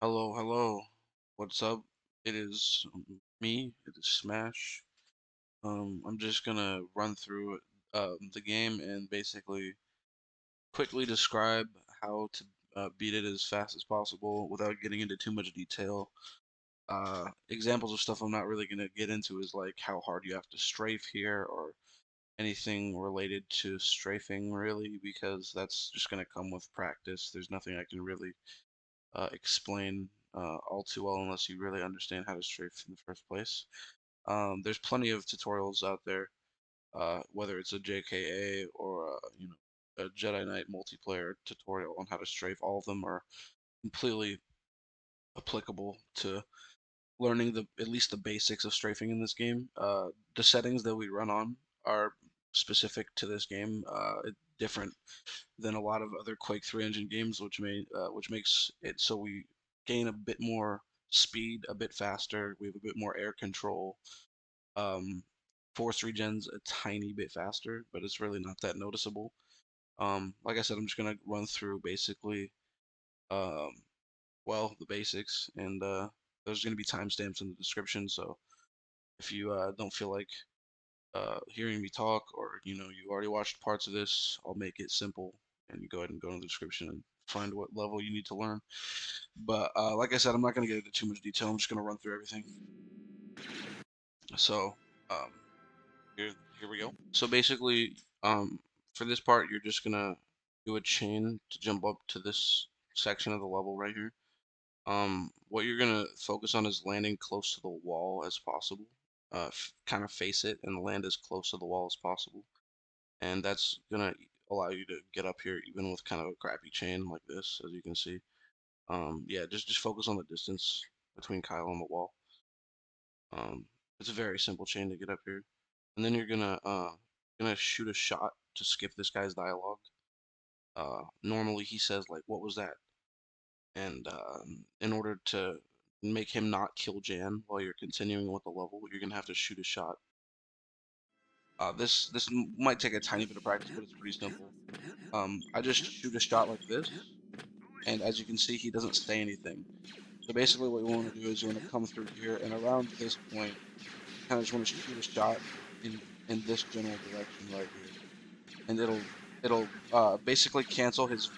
Hello, hello. What's up? It is me. It is Smash. I'm just gonna run through the game and basically quickly describe how to beat it as fast as possible without getting into too much detail. Examples of stuff I'm not really gonna get into is like how hard you have to strafe here or anything related to strafing really, because that's just gonna come with practice. There's nothing I can really explain all too well unless you really understand how to strafe in the first place. There's plenty of tutorials out there, whether it's a JK2 or a Jedi Knight multiplayer tutorial on how to strafe. All of them are completely applicable to learning at least the basics of strafing in this game. The settings that we run on are specific to this game, different than a lot of other Quake 3 engine games, which makes it so we gain a bit more speed, a bit faster. We have a bit more air control. Force regen's a tiny bit faster, but it's really not that noticeable. Like I said, I'm just gonna run through basically, um, well, the basics, and there's gonna be timestamps in the description. So if you don't feel like hearing me talk, or you already watched parts of this, I'll make it simple, and you go ahead and go in the description and find what level you need to learn. But like I said, I'm not going to get into too much detail. I'm just going to run through everything. So um, here we go. So basically, for this part, you're just going to do a chain to jump up to this section of the level right here. What you're going to focus on is landing close to the wall as possible. Kind of face it and land as close to the wall as possible. And that's gonna allow you to get up here even with kind of a crappy chain like this, as you can see. Yeah, just focus on the distance between Kyle and the wall. It's a very simple chain to get up here, and then you're gonna shoot a shot to skip this guy's dialogue. Normally he says like, "What was that?" And in order to make him not kill Jan while you're continuing with the level, you're gonna have to shoot a shot. This might take a tiny bit of practice, but it's pretty simple. I just shoot a shot like this, and as you can see, he doesn't say anything. So basically what you want to do is you want to come through here, and around this point, you kind of just want to shoot a shot in this general direction right here. And it'll basically cancel his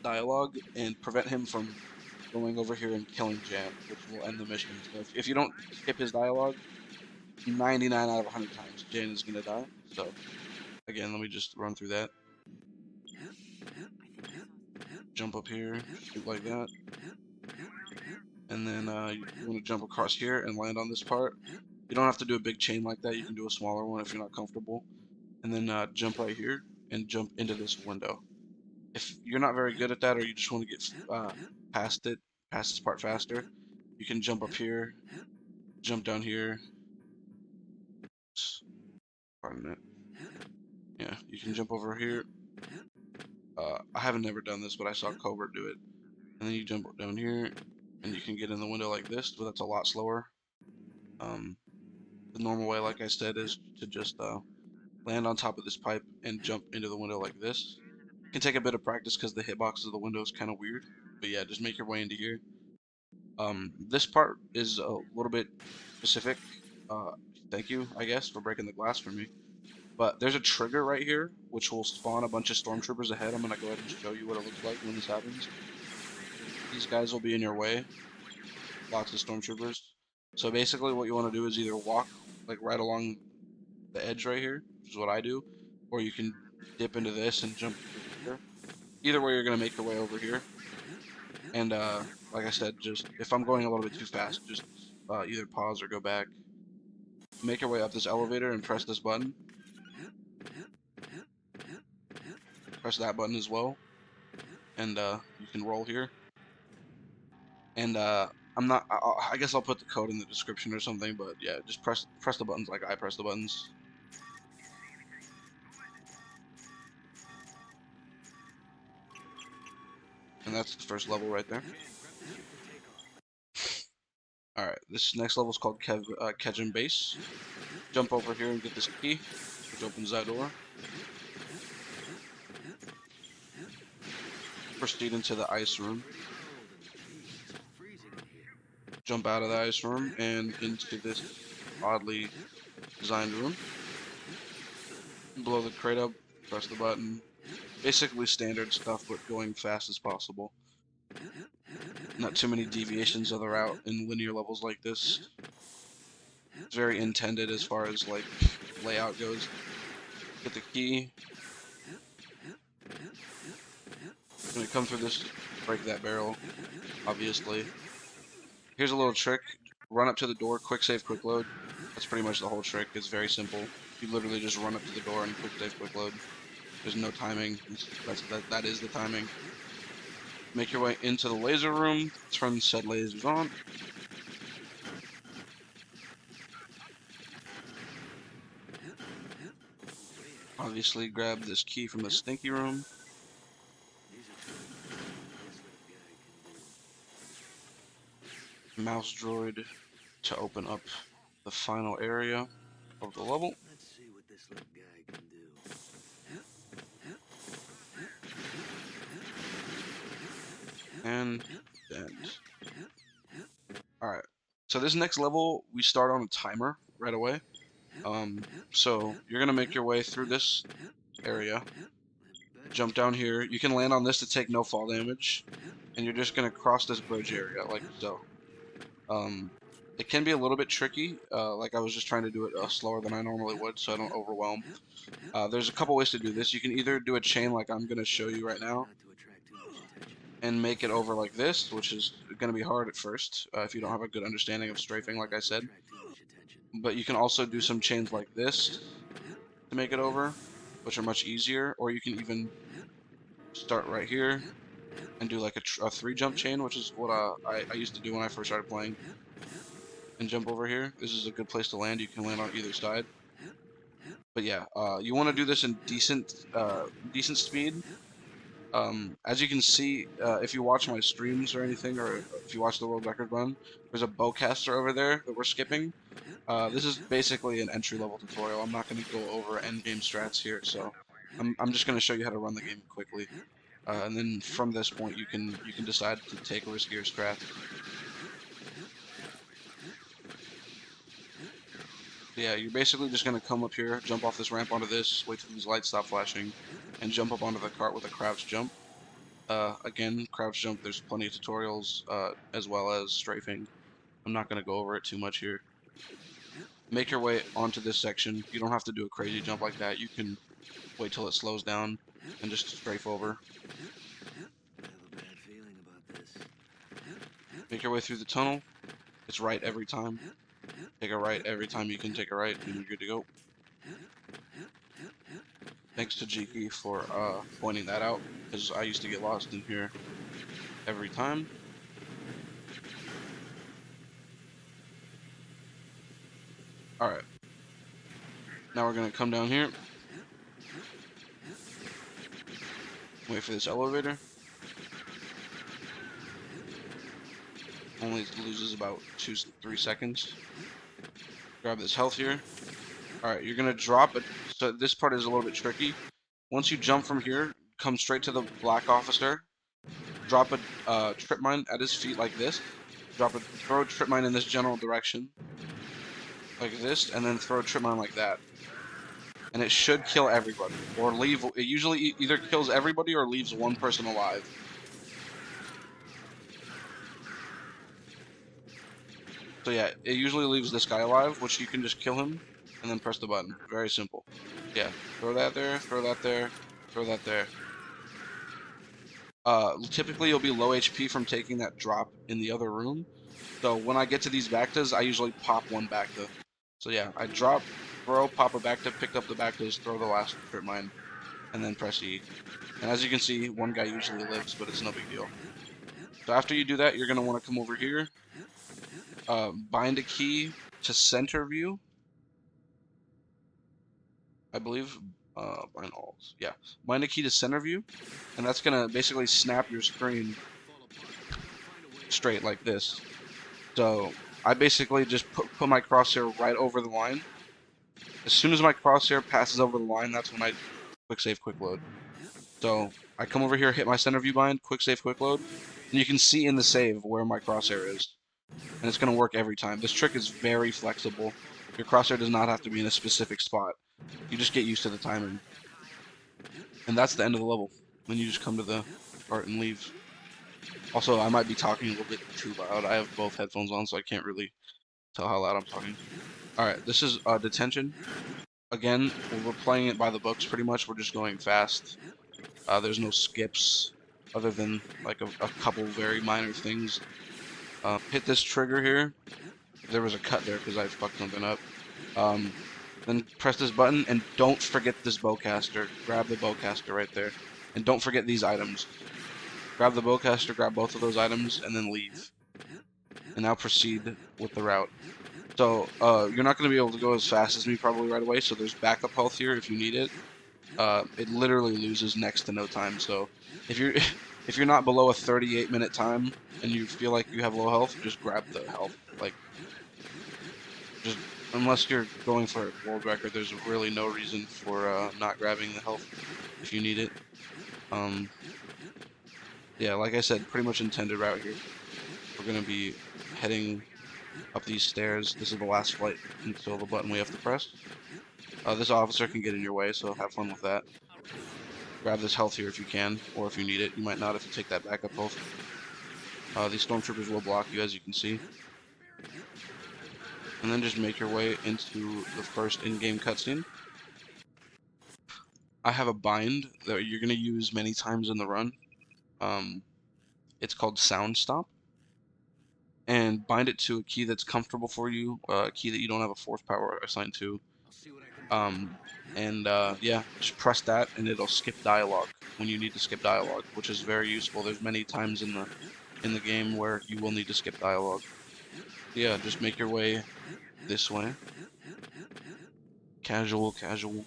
dialogue and prevent him from going over here and killing Jan, which will end the mission. So if you don't skip his dialogue, 99 out of 100 times, Jan is going to die. So again, let me just run through that. Jump up here, shoot like that. And then you want to jump across here and land on this part. You don't have to do a big chain like that. You can do a smaller one if you're not comfortable. And then jump right here and jump into this window. If you're not very good at that, or you just want to get past this part faster, you can jump up here, jump down here. Pardon it. Yeah, you can jump over here. I haven't never done this, but I saw Cobra do it. And then you jump down here, and you can get in the window like this, but that's a lot slower. The normal way, like I said, is to just land on top of this pipe and jump into the window like this. It can take a bit of practice because the hitbox of the window is kind of weird. But yeah, just make your way into here. This part is a little bit specific. Uh, Thank you, I guess, for breaking the glass for me. But there's a trigger right here, which will spawn a bunch of stormtroopers ahead. I'm going to go ahead and show you what it looks like when this happens. These guys will be in your way. Lots of stormtroopers. So basically what you want to do is either walk like right along the edge right here, which is what I do, or you can dip into this and jump over here. Either way, you're gonna make your way over here. And like I said, just if I'm going a little bit too fast, just either pause or go back. Make your way up this elevator and press this button. Press that button as well, and you can roll here. And I'm not. I guess I'll put the code in the description or something. But yeah, just press the buttons like I press the buttons. And that's the first level right there. Alright, this next level is called Kejin Base. Jump over here and get this key, which opens that door. Proceed into the ice room. jump out of the ice room and into this oddly designed room. Blow the crate up, press the button. Basically standard stuff, but going fast as possible. Not too many deviations of the route in linear levels like this. It's very intended as far as like layout goes. Get the key. Gonna come through this, break that barrel, obviously. Here's a little trick. Run up to the door, quick save, quick load. That's pretty much the whole trick. It's very simple. You literally just run up to the door and quick save, quick load. There's no timing. That is the timing. Make your way into the laser room. Turn said lasers on. Obviously, grab this key from the stinky room. Mouse droid to open up the final area of the level. Let's see what this little guy can do. And end. Alright, so this next level, we start on a timer right away. So you're going to make your way through this area. Jump down here. You can land on this to take no fall damage. And you're just going to cross this bridge area like so. It can be a little bit tricky. Like I was just trying to do it slower than I normally would so I don't overwhelm. There's a couple ways to do this. You can either do a chain like I'm going to show you right now and make it over like this, which is going to be hard at first if you don't have a good understanding of strafing, like I said. But you can also do some chains like this to make it over, which are much easier. Or you can even start right here and do like a 3-jump chain, which is what I used to do when I first started playing. And jump over here. This is a good place to land. You can land on either side. But yeah, you want to do this in decent speed. As you can see, if you watch my streams or anything, or if you watch the world record run, there's a bowcaster over there that we're skipping. This is basically an entry-level tutorial. I'm not going to go over endgame strats here, so I'm just going to show you how to run the game quickly. And then from this point, you can decide to take riskier strats. Yeah, you're basically just going to come up here, jump off this ramp onto this, wait till these lights stop flashing, and jump up onto the cart with a crouch jump. Again, crouch jump, there's plenty of tutorials, as well as strafing. I'm not going to go over it too much here. Make your way onto this section. You don't have to do a crazy jump like that. You can wait till it slows down and just strafe over. I have a bad feeling about this. Make your way through the tunnel. It's right every time. Take a right every time you can take a right, and you're good to go. Thanks to JK for pointing that out, because I used to get lost in here every time. Alright. Now we're going to come down here. Wait for this elevator. Only loses about 2-3 seconds. Grab this health here. Alright, you're going to drop it. So this part is a little bit tricky. Once you jump from here, come straight to the black officer. Drop a trip mine at his feet like this. Throw a trip mine in this general direction. Like this, and then throw a trip mine like that. And it should kill everybody. Or leave, it usually either kills everybody or leaves one person alive. So yeah, it usually leaves this guy alive, which you can just kill him, and then press the button. Very simple. Yeah, throw that there, throw that there, throw that there. Typically you'll be low HP from taking that drop in the other room. So when I get to these Bactas, I usually pop one Bacta. So yeah, I drop, throw, pop a Bacta, pick up the Bactas, throw the last trip mine, and then press E. And as you can see, one guy usually lives, but it's no big deal. So after you do that, you're going to want to come over here, bind a key to center view, I believe. Bind all. Yeah, bind a key to center view, and that's going to basically snap your screen straight like this. So I basically just put my crosshair right over the line. As soon as my crosshair passes over the line, that's when I quick save, quick load. So I come over here, hit my center view bind, quick save, quick load, and you can see in the save where my crosshair is. and it's going to work every time. This trick is very flexible. Your crosshair does not have to be in a specific spot. You just get used to the timing. And that's the end of the level. Then you just come to the part and leave. Also, I might be talking a little bit too loud. I have both headphones on, so I can't really tell how loud I'm talking. Alright, this is detention. Again, we're playing it by the books pretty much. We're just going fast. There's no skips other than like a couple very minor things. Hit this trigger here. There was a cut there because I fucked something up. Um, then press this button and don't forget this bowcaster. Grab the bowcaster right there. And don't forget these items. Grab the bowcaster, grab both of those items, and then leave. And now proceed with the route. So, you're not going to be able to go as fast as me probably right away, so there's backup health here if you need it. It literally loses next to no time, so if you're if you're not below a 38-minute time and you feel like you have low health, just grab the health. Like, just unless you're going for a world record, there's really no reason for not grabbing the health if you need it. Yeah, like I said, pretty much intended route here. We're gonna be heading up these stairs. This is the last flight until the button we have to press. This officer can get in your way, so have fun with that. Grab this health here if you can, or if you need it. You might not if you take that backup health. These stormtroopers will block you, as you can see. And then just make your way into the first in-game cutscene. I have a bind that you're going to use many times in the run. It's called Sound Stop. And bind it to a key that's comfortable for you, a key that you don't have a force power assigned to. Yeah, just press that and it'll skip dialogue when you need to skip dialogue, which is very useful. There's many times in the game where you will need to skip dialogue. Yeah, just make your way this way. Casual, casual.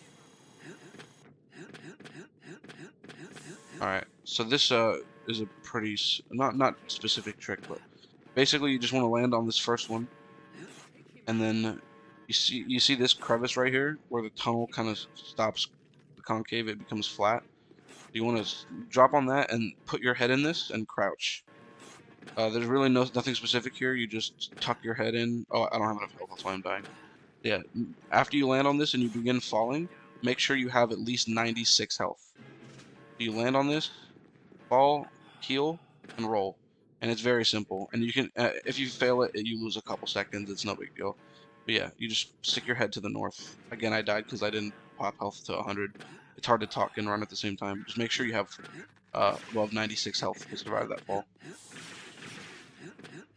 Alright, so this is a pretty not specific trick, but basically you just want to land on this first one, and then you see this crevice right here where the tunnel kind of stops the concave, it becomes flat. You want to drop on that and put your head in this and crouch. There's really nothing specific here. You just tuck your head in. Oh, I don't have enough health. That's why I'm dying. Yeah, after you land on this and you begin falling, make sure you have at least 96 health. You land on this, fall, heal, and roll. And it's very simple. And you can, if you fail it, you lose a couple seconds. It's no big deal. But yeah, you just stick your head to the north. Again, I died because I didn't pop health to 100. It's hard to talk and run at the same time. Just make sure you have above 96 health to survive that fall.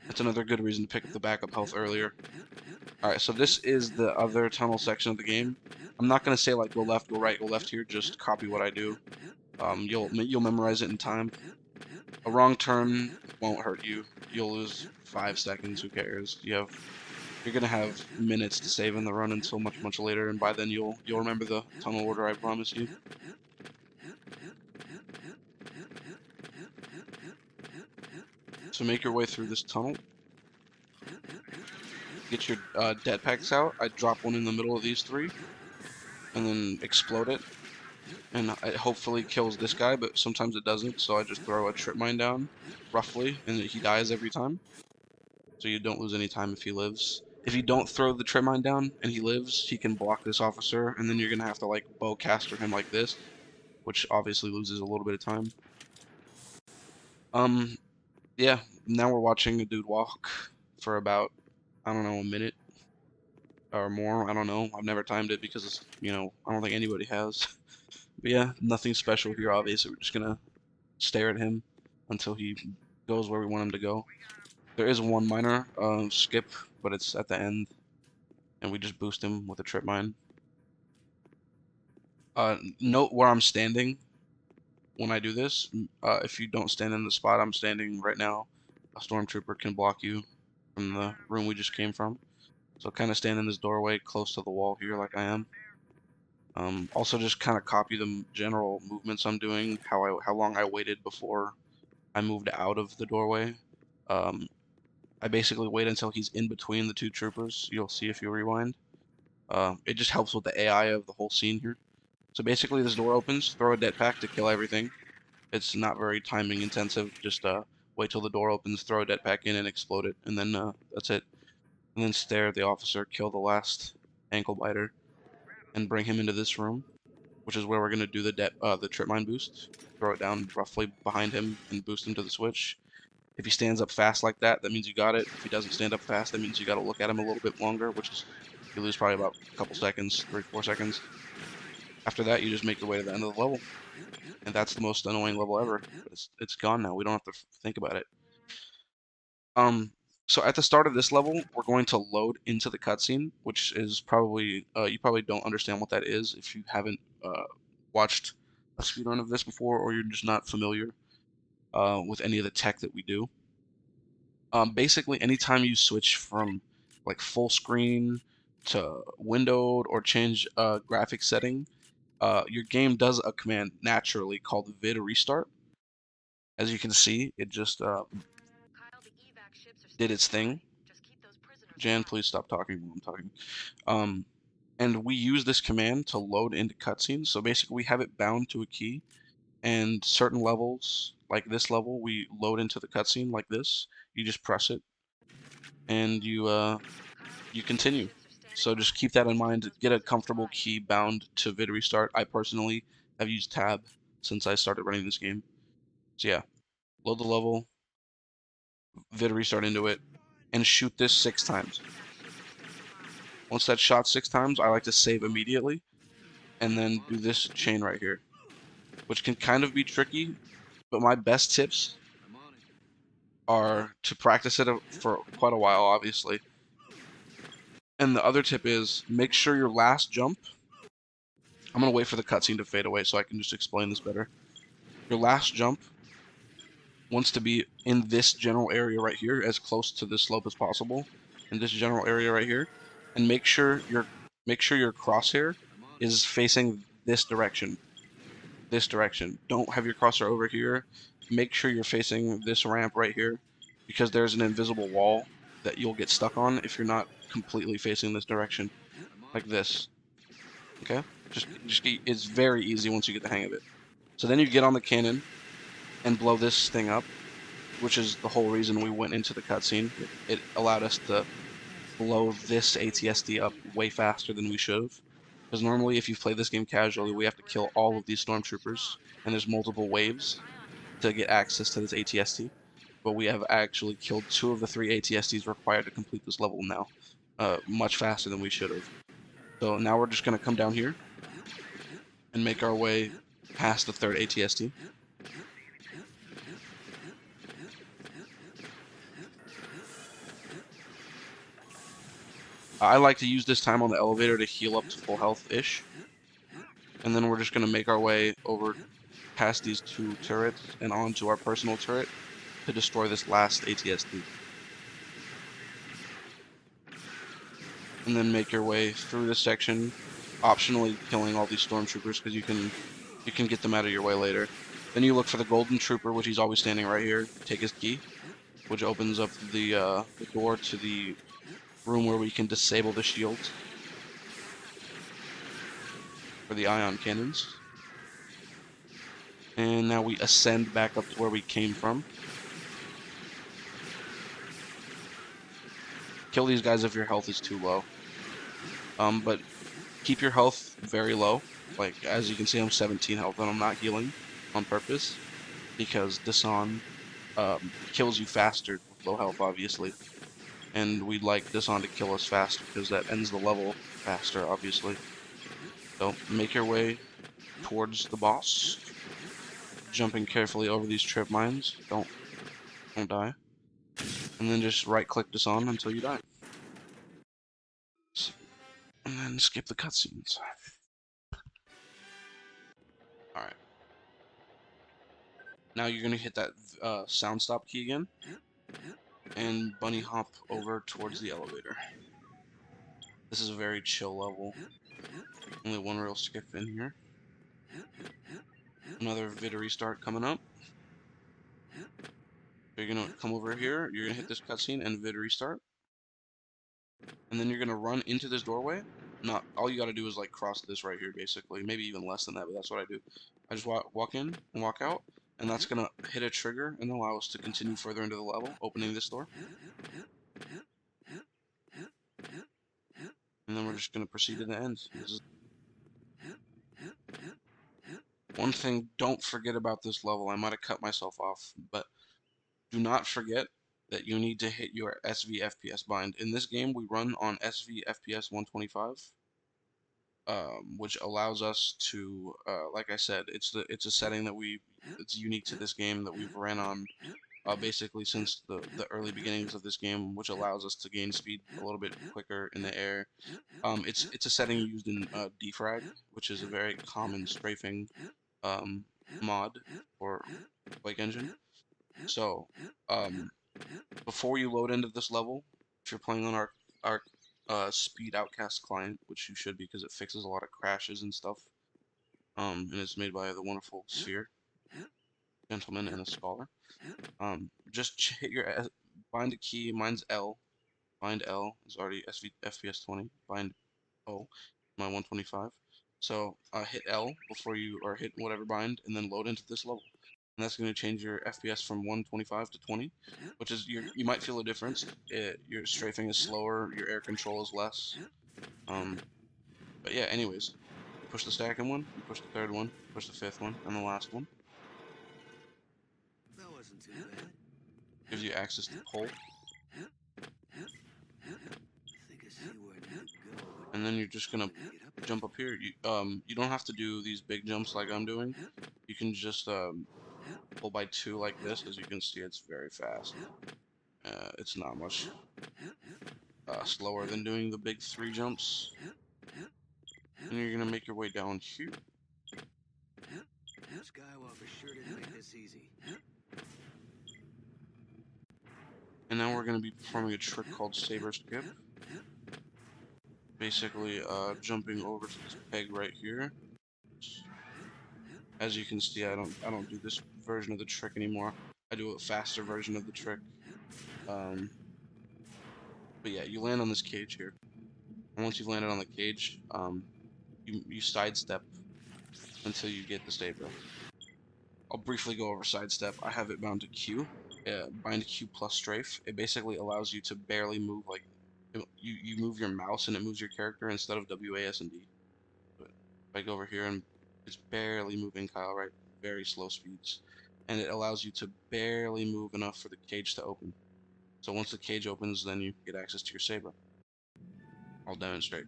That's another good reason to pick up the backup health earlier. Alright, so this is the other tunnel section of the game. I'm not going to say like go left, go right, go left here. Just copy what I do. You'll memorize it in time. A wrong turn won't hurt you. You'll lose 5 seconds. Who cares? You're gonna have minutes to save in the run until much later, and by then you'll remember the tunnel order I promised you. So make your way through this tunnel. Get your dead packs out. I drop one in the middle of these three, and then explode it. And it hopefully kills this guy, but sometimes it doesn't, so I just throw a trip mine down, roughly, and he dies every time. So you don't lose any time if he lives. If you don't throw the trip mine down and he lives, he can block this officer, and then you're gonna have to like bowcaster him like this, which obviously loses a little bit of time. Yeah, now we're watching a dude walk for about, I don't know, a minute or more. I don't know. I've never timed it because, you know, I don't think anybody has. But yeah, nothing special here, obviously. We're just gonna stare at him until he goes where we want him to go. There is one minor skip, but it's at the end, and we just boost him with a trip mine. Note where I'm standing when I do this. If you don't stand in the spot I'm standing right now, a stormtrooper can block you from the room we just came from. So kind of stand in this doorway close to the wall here like I am. Also just kind of copy the general movements I'm doing, how long I waited before I moved out of the doorway. I basically wait until he's in between the two troopers. You'll see if you rewind. It just helps with the AI of the whole scene here. So basically this door opens, throw a dead pack to kill everything. It's not very timing intensive, just wait till the door opens, throw a jetpack in, and explode it, and then that's it. And then stare at the officer, kill the last ankle biter, and bring him into this room, which is where we're gonna do the trip mine boost. Throw it down roughly behind him and boost him to the switch. If he stands up fast like that, that means you got it. If he doesn't stand up fast, that means you got to look at him a little bit longer, which is you lose probably about a couple seconds, 3-4 seconds. After that, you just make your way to the end of the level, and that's the most annoying level ever. But it's gone now. We don't have to think about it. So at the start of this level, we're going to load into the cutscene, which is probably you probably don't understand what that is if you haven't watched a speedrun of this before, or you're just not familiar with any of the tech that we do. Basically, anytime you switch from like full screen to windowed or change a graphic setting, your game does a command naturally called vid restart. As you can see, it just did its thing. Jan, please stop talking while I'm talking. Um, and we use this command to load into cutscenes. So basically, we have it bound to a key, and certain levels, like this level, we load into the cutscene like this. You just press it, and you continue. So just keep that in mind. Get a comfortable key bound to vid restart. I personally have used tab since I started running this game. So yeah, load the level, vid restart into it, and shoot this 6 times. Once that's shot 6 times, I like to save immediately, and then do this chain right here, which can kind of be tricky, but my best tips are to practice it for quite a while, obviously. And the other tip is make sure your last jump, I'm going to wait for the cutscene to fade away so I can just explain this better. Your last jump wants to be in this general area right here, as close to this slope as possible, in this general area right here, and make sure your crosshair is facing this direction. This direction. Don't have your crosshair over here. Make sure you're facing this ramp right here, because there's an invisible wall that you'll get stuck on if you're not completely facing this direction, like this. Okay? It's very easy once you get the hang of it. So then you get on the cannon and blow this thing up, which is the whole reason we went into the cutscene. It allowed us to blow this ATSD up way faster than we should have. Because normally, if you've played this game casually, we have to kill all of these stormtroopers, and there's multiple waves to get access to this ATSD. But we have actually killed 2 of the 3 ATSDs required to complete this level now, much faster than we should have. So now we're just going to come down here and make our way past the 3rd ATSD. I like to use this time on the elevator to heal up to full health-ish. And then we're just going to make our way over past these 2 turrets and onto our personal turret to destroy this last ATSD. And then make your way through this section, optionally killing all these stormtroopers because you can get them out of your way later. Then you look for the golden trooper, which he's always standing right here. Take his key, which opens up the door to the room where we can disable the shields for the ion cannons. And now we ascend back up to where we came from. Kill these guys if your health is too low. But keep your health very low. Like, as you can see, I'm 17 health, and I'm not healing on purpose, because Dasan kills you faster with low health, obviously. And we'd like Dasan to kill us faster, because that ends the level faster, obviously. So, make your way towards the boss, jumping carefully over these trip mines. Don't die. And then just right-click Dasan until you die. And then skip the cutscenes. Alright. Now you're going to hit that sound stop key again, and bunny hop over towards the elevator. This is a very chill level. Only one real skip in here. Another vid restart coming up. You're going to come over here, you're going to hit this cutscene and vid restart. And then you're going to run into this doorway. Not all you got to do is like cross this right here, basically. Maybe even less than that, but that's what I do. I just walk in and walk out, and that's gonna hit a trigger and allow us to continue further into the level, opening this door. And then we're just gonna proceed to the end. This is one thing, don't forget about this level. I might have cut myself off, but do not forget that you need to hit your SV FPS bind. In this game, we run on SV FPS 125, which allows us to, like I said, it's a setting that it's unique to this game that we've ran on basically since the early beginnings of this game, which allows us to gain speed a little bit quicker in the air. It's a setting used in defrag, which is a very common strafing um, mod for Quake Engine. So, before you load into this level, if you're playing on our Speed Outcast client, which you should because it fixes a lot of crashes and stuff, and it's made by the wonderful Sphere gentleman and a scholar. Just hit your bind a key. Mine's L. Bind L is already FPS 20. Bind O, my 125. So hit L before you, or hit whatever bind, and then load into this level. And that's going to change your FPS from 125 to 20, which is you might feel a difference. Your strafing is slower, your air control is less. But yeah, anyways, you push the second one, you push the third one, you push the fifth one, and the last one. That wasn't too bad. Gives you access to pole. I think I see where I need to go, but And then you're just gonna can I get up there? jump up here. You don't have to do these big jumps like I'm doing. You can just pull by two like this. As you can see, it's very fast. It's not much slower than doing the big three jumps. And you're gonna make your way down here. Skywalker sure didn't make this easy. And now we're gonna be performing a trick called saber skip. Basically, jumping over to this peg right here. As you can see, I don't do this version of the trick anymore. I do a faster version of the trick. But yeah, you land on this cage here, and once you've landed on the cage, you sidestep until you get the saber. I'll briefly go over sidestep. I have it bound to Q, bind Q plus strafe. It basically allows you to barely move, like you move your mouse and it moves your character instead of W, A, S, and D. But if I go over here and it's barely moving Kyle, right? Very slow speeds. And it allows you to barely move enough for the cage to open. So once the cage opens, then you get access to your saber. I'll demonstrate.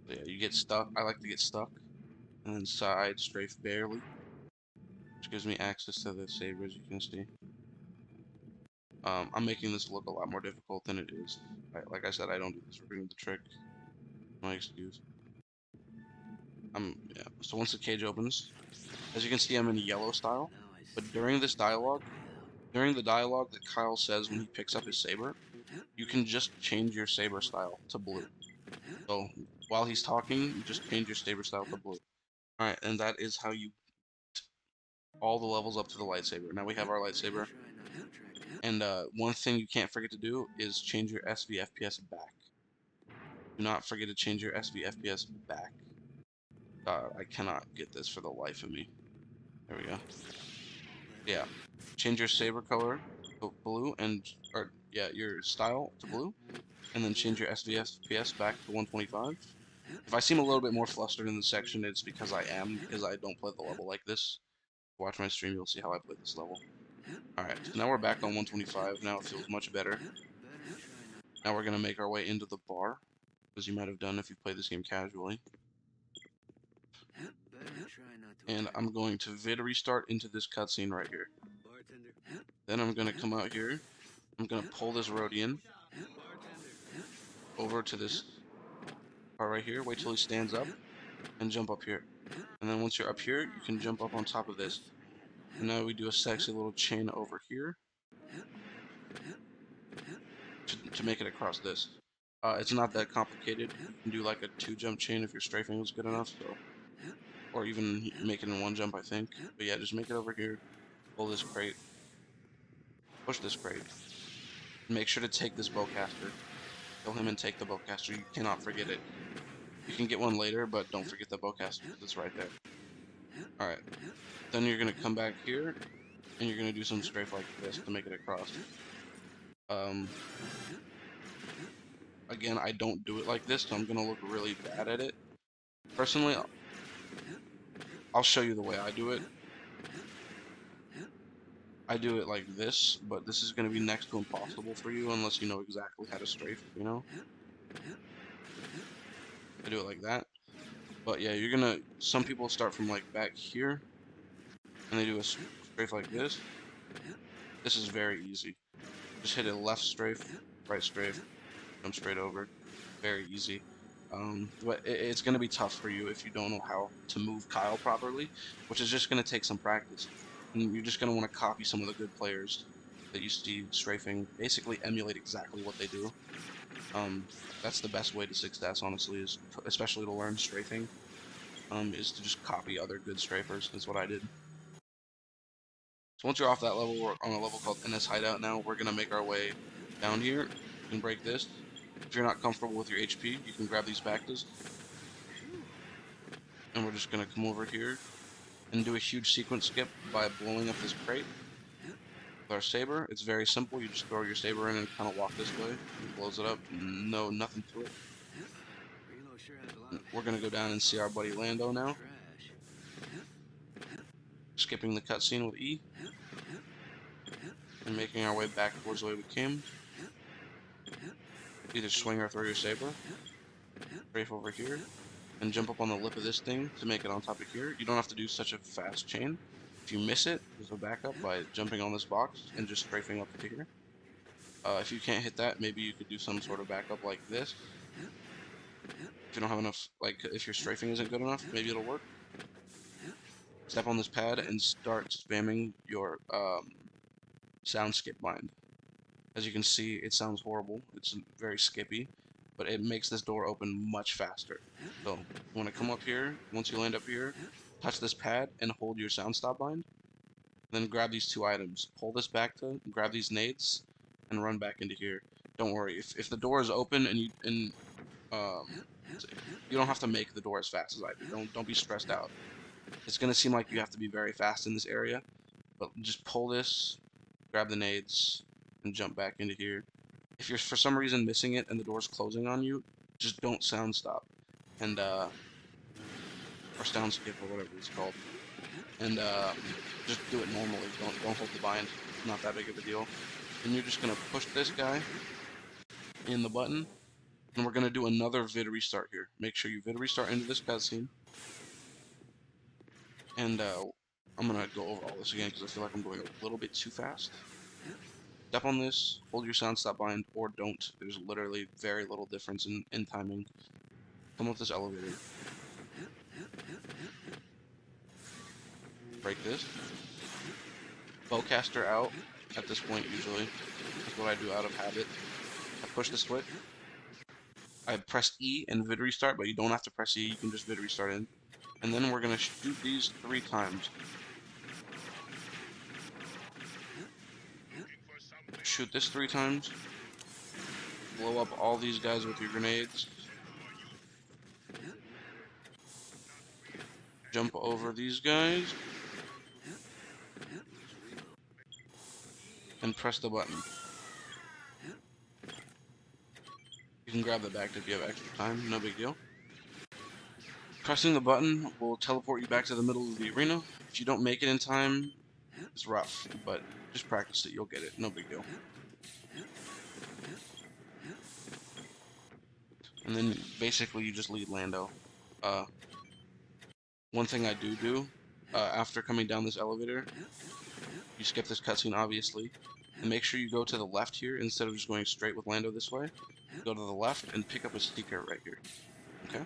So yeah, you get stuck. I like to get stuck. And then side strafe barely, which gives me access to the saber, as you can see. I'm making this look a lot more difficult than it is. Like I said, I don't do this version of the trick. My excuse. Yeah. So once the cage opens, as you can see, I'm in yellow style. Now I But see during what this it's like dialogue, to be out. during the dialogue that Kyle says when he picks up his saber, you can just change your saber style to blue. So while he's talking, you just change your saber style to blue. Alright, and that is how you all the levels up to the lightsaber. Now we have our lightsaber. Try not to attract it. And one thing you can't forget to do is change your SV FPS back. Do not forget to change your SV FPS back. I cannot get this for the life of me. There we go. Yeah. Change your saber color to blue or yeah, your style to blue. And then change your SV FPS back to 125. If I seem a little bit more flustered in this section, it's because I am, because I don't play the level like this. Watch my stream, you'll see how I play this level. Alright, so now we're back on 125. Now it feels much better. Now we're going to make our way into the bar, as you might have done if you played this game casually. And I'm going to vid restart into this cutscene right here. Then I'm going to come out here. I'm going to pull this Rhodian over to this part right here. Wait till he stands up and jump up here. And then once you're up here, you can jump up on top of this. And now we do a sexy little chain over here to make it across this. It's not that complicated. You can do like a 2-jump chain if your strafing was good enough, so, or even make it in 1 jump, I think. But yeah, just make it over here. Pull this crate. Push this crate. Make sure to take this bowcaster. Kill him and take the bowcaster. You cannot forget it. You can get one later, but don't forget the bowcaster because it's right there. Alright, then you're going to come back here, and you're going to do some strafe like this to make it across. Again, I don't do it like this, so I'm going to look really bad at it. Personally, I'll show you the way I do it. I do it like this, but this is going to be next to impossible for you unless you know exactly how to strafe, you know? I do it like that. But yeah, you're going to, some people start from like back here, and they do a strafe like this. This is very easy. Just hit a left strafe, right strafe, jump straight over. Very easy. But it's going to be tough for you if you don't know how to move Kyle properly, which is just going to take some practice. And you're just going to want to copy some of the good players that you see strafing, basically emulate exactly what they do. That's the best way to success, honestly, is especially to learn strafing, is to just copy other good strafers. That's what I did. So once you're off that level, we're on a level called NS Hideout now. We're going to make our way down here. You can break this. If you're not comfortable with your HP, you can grab these Bactas. And we're just going to come over here and do a huge sequence skip by blowing up this crate with our saber. It's very simple. You just throw your saber in and kind of walk this way. It blows it up. No, nothing to it. We're going to go down and see our buddy Lando now. Skipping the cutscene with E. And making our way back towards the way we came. Either swing or throw your saber. Strafe over here. And jump up on the lip of this thing to make it on top of here. You don't have to do such a fast chain. If you miss it, there's a backup by jumping on this box and just strafing up to here. If you can't hit that, maybe you could do some sort of backup like this. If you don't have enough, like if your strafing isn't good enough, maybe it'll work. Step on this pad and start spamming your sound skip bind. As you can see, it sounds horrible. It's very skippy, but it makes this door open much faster. So you want to come up here. Once you land up here, touch this pad and hold your sound stop bind. Then grab these two items. Pull this back to grab these nades and run back into here. Don't worry. If the door is open and um, you don't have to make the door as fast as I do. Don't be stressed out. It's gonna seem like you have to be very fast in this area, but just pull this, grab the nades, and jump back into here. If you're for some reason missing it and the door's closing on you, just don't sound stop and or sound skip or whatever it's called, and just do it normally. Don't hold the bind. It's not that big of a deal. And you're just gonna push this guy in the button, and we're gonna do another vid restart here. Make sure you vid restart into this cutscene, and I'm gonna go over all this again because I feel like I'm going a little bit too fast. Step on this, hold your sound stop bind, or don't. There's literally very little difference in timing. Come up this elevator. Break this. Bowcaster out at this point usually. That's what I do out of habit. I push the switch. I press E and vid restart, but you don't have to press E, you can just vid restart in. And then we're gonna shoot these 3 times. Shoot this 3 times. Blow up all these guys with your grenades. Jump over these guys. And press the button. You can grab the back if you have extra time, no big deal. Pressing the button will teleport you back to the middle of the arena. If you don't make it in time, it's rough, but just practice it, you'll get it, no big deal. And then basically you just lead Lando. One thing I do, after coming down this elevator, you skip this cutscene obviously, and make sure you go to the left here instead of just going straight with Lando this way. Go to the left and pick up a secret right here, okay?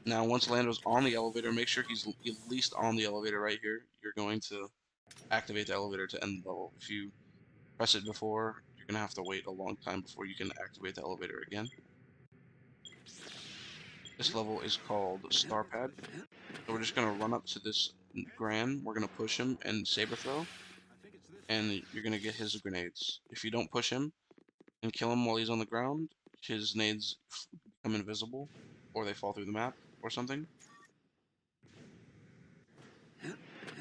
Now once Lando's on the elevator, make sure he's at least on the elevator right here. You're going to activate the elevator to end the level. If you press it before, you're going to have to wait a long time before you can activate the elevator again. This level is called Starpad. So we're just going to run up to this Gran, we're going to push him and saber throw, and you're going to get his grenades. If you don't push him and kill him while he's on the ground, his nades become invisible, or they fall through the map, or something.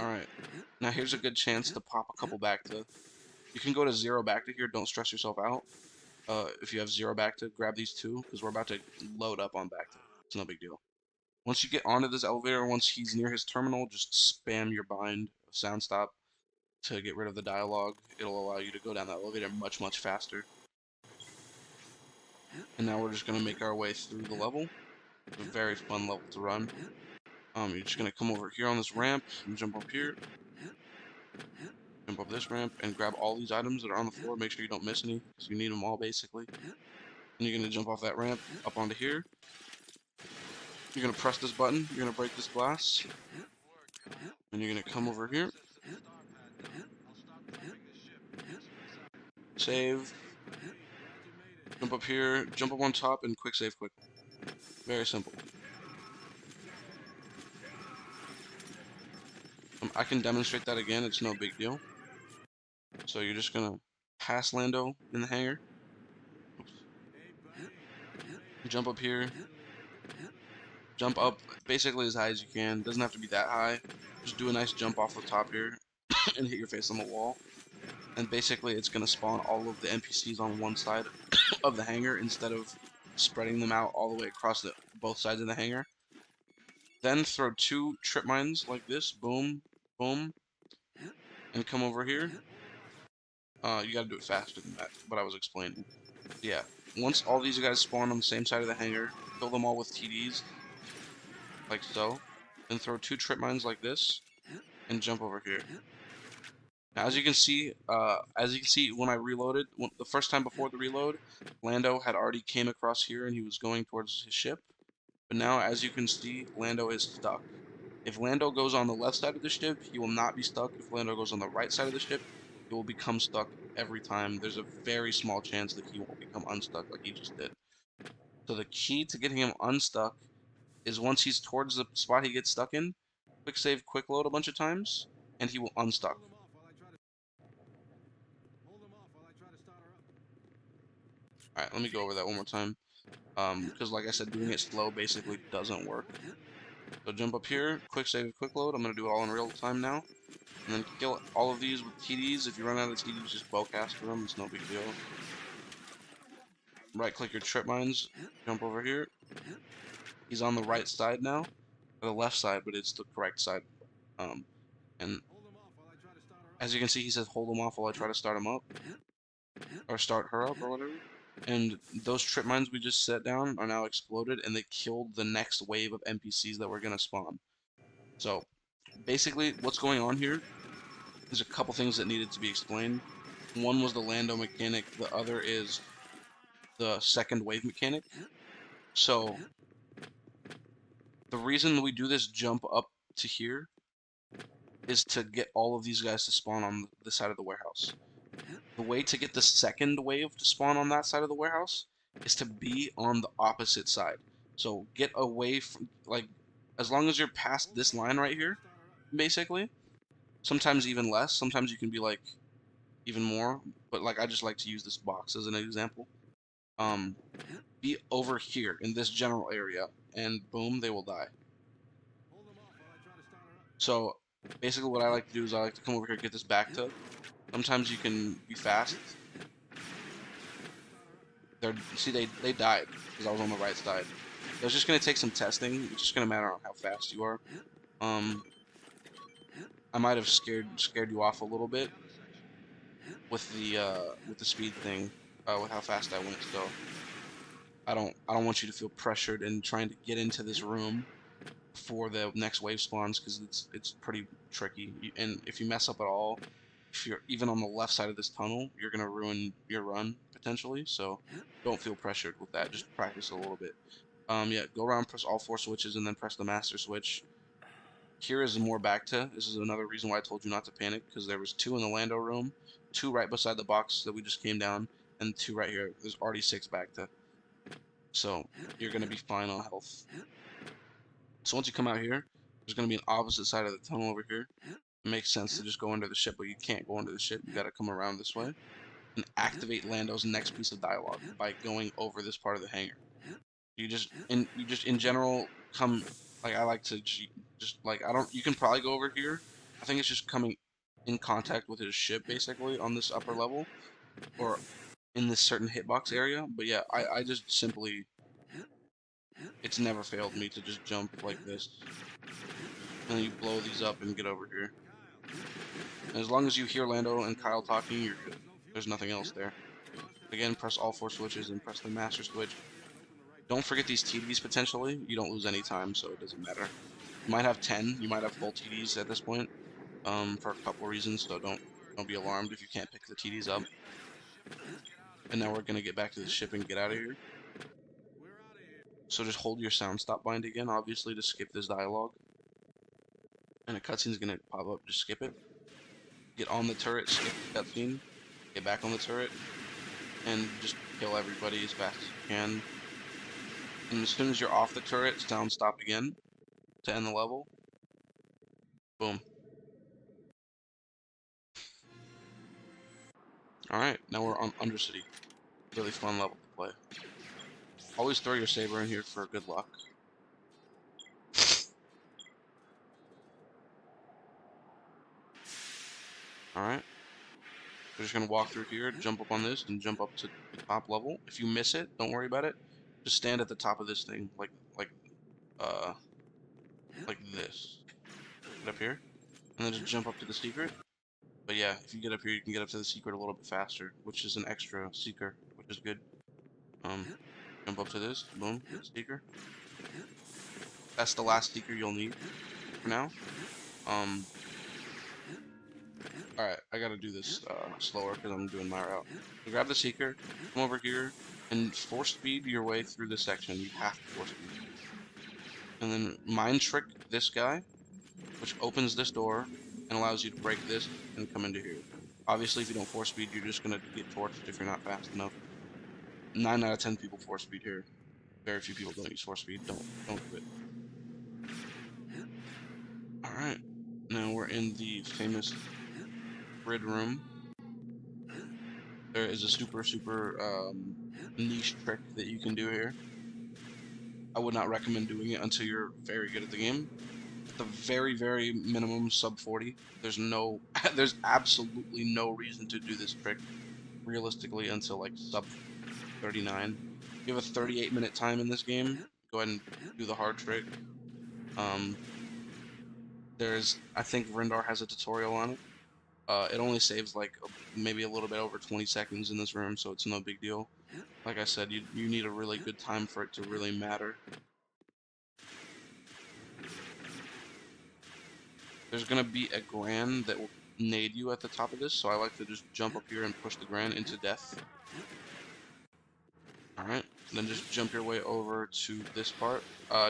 Alright, now here's a good chance to pop a couple back to. You can go to 0 back to here, don't stress yourself out. If you have 0 back to, grab these 2, because we're about to load up on back to. It's no big deal. Once you get onto this elevator, once he's near his terminal, just spam your bind, sound stop, to get rid of the dialogue. It'll allow you to go down the elevator much, much faster. And now we're just going to make our way through the level. It's a very fun level to run. You're just going to come over here on this ramp and jump up here. Jump up this ramp and grab all these items that are on the floor. Make sure you don't miss any, because you need them all, basically. And you're going to jump off that ramp up onto here. You're going to press this button. You're going to break this glass. And you're going to come over here. Save. Jump up here. Jump up on top and quick save quickly. Very simple. I can demonstrate that again. It's no big deal. So you're just going to pass Lando in the hangar. Oops. Jump up here. Jump up basically as high as you can. Doesn't have to be that high. Just do a nice jump off the top here and hit your face on the wall. And basically it's going to spawn all of the NPCs on one side of the hangar instead of spreading them out all the way across both sides of the hangar. Then throw 2 trip mines like this. Boom, boom. And come over here. You got to do it faster than that, what I was explaining. Yeah. Once all these guys spawn on the same side of the hangar, kill them all with TDs. Like so. Then throw 2 trip mines like this. And jump over here. Now, as you can see, when I reloaded, the first time before the reload, Lando had already came across here and he was going towards his ship. But now, as you can see, Lando is stuck. If Lando goes on the left side of the ship, he will not be stuck. If Lando goes on the right side of the ship, he will become stuck every time. There's a very small chance that he won't become unstuck like he just did. So the key to getting him unstuck is once he's towards the spot he gets stuck in, quick save, quick load a bunch of times, and he will unstuck. Alright, let me go over that one more time. Because like I said, doing it slow basically doesn't work. So jump up here, quick save, quick load. I'm going to do it all in real time now. And then kill all of these with TDs. If you run out of TDs, just bowcast for them. It's no big deal. Right click your trip mines. Jump over here. He's on the right side now. Or the left side, but it's the correct side. And as you can see, he says hold him off while I try to start him up. Or start her up or whatever. And those trip mines we just set down are now exploded, and they killed the next wave of NPCs that were going to spawn. So, basically, what's going on here is a couple things that needed to be explained. One was the Lando mechanic, the other is the second wave mechanic. So, the reason we do this jump up to here is to get all of these guys to spawn on the side of the warehouse. The way to get the second wave to spawn on that side of the warehouse is to be on the opposite side. So get away from, like, as long as you're past this line right here, basically, sometimes even less, sometimes you can be like even more, but like I just like to use this box as an example. Be over here in this general area, and boom, they will die. So basically what I like to do is I like to come over here, get this back to. Sometimes you can be fast. See, they died because I was on the right side. It's just gonna take some testing. It's just gonna matter on how fast you are. I might have scared you off a little bit with the speed thing, with how fast I went. So I don't want you to feel pressured in trying to get into this room before the next wave spawns, because it's pretty tricky. And if you mess up at all, if you're even on the left side of this tunnel, you're gonna ruin your run potentially. So don't feel pressured with that. Just practice a little bit. Yeah, go around, press all 4 switches, and then press the master switch. Here is more back to. This is another reason why I told you not to panic, because there was 2 in the Lando room, 2 right beside the box that we just came down, and 2 right here. There's already 6 back to. So you're gonna be fine on health. So once you come out here, there's gonna be an opposite side of the tunnel over here. It makes sense to just go under the ship, but you can't go under the ship. You gotta come around this way. and activate Lando's next piece of dialogue by going over this part of the hangar. You just in general come like I like to just like I don't you can probably go over here. I think it's just coming in contact with his ship basically on this upper level or in this certain hitbox area. But yeah, I just simply it's never failed me to just jump like this and then you blow these up and get over here. And as long as you hear Lando and Kyle talking, you're good. There's nothing else there. Again, press all four switches and press the master switch. Don't forget these TDs potentially. You don't lose any time, so it doesn't matter. You might have 10, you might have full TDs at this point, for a couple reasons, so don't be alarmed if you can't pick the TDs up. And now we're gonna get back to the ship and get out of here. So just hold your sound stop bind again, obviously, to skip this dialogue. And a cutscene's gonna pop up, just skip it. Get on the turret, skip the cutscene, get back on the turret, and just kill everybody as fast as you can. And as soon as you're off the turret, sound stop again to end the level. Boom. Alright, now we're on Undercity. Really fun level to play. Always throw your saber in here for good luck. Alright. We're just gonna walk through here, jump up on this, and jump up to the top level. If you miss it, don't worry about it. Just stand at the top of this thing, uh like this. Get up here. And then just jump up to the secret. But yeah, if you get up here, you can get up to the secret a little bit faster, which is an extra seeker, which is good. Jump up to this, boom, seeker. That's the last seeker you'll need for now. Alright, I gotta do this slower because I'm doing my route. So grab the seeker, come over here, and force speed your way through this section. You have to force speed. And then mind trick this guy, which opens this door and allows you to break this and come into here. Obviously, if you don't force speed, you're just gonna get torched if you're not fast enough. 9 out of 10 people force speed here. Very few people don't use force speed. Don't do it. Alright. Now we're in the famous grid room. There is a super niche trick that you can do here. I would not recommend doing it until you're very good at the game. At the very minimum sub 40, there's absolutely no reason to do this trick realistically until like sub 39. You have a 38-minute time in this game. Go ahead and do the hard trick. I think Vrindar has a tutorial on it. It only saves like maybe a little bit over 20 seconds in this room, so it's no big deal. Like I said, you need a really good time for it to really matter. There's gonna be a Gran that will nade you at the top of this, so I like to just jump up here and push the Gran into death. Alright, then just jump your way over to this part.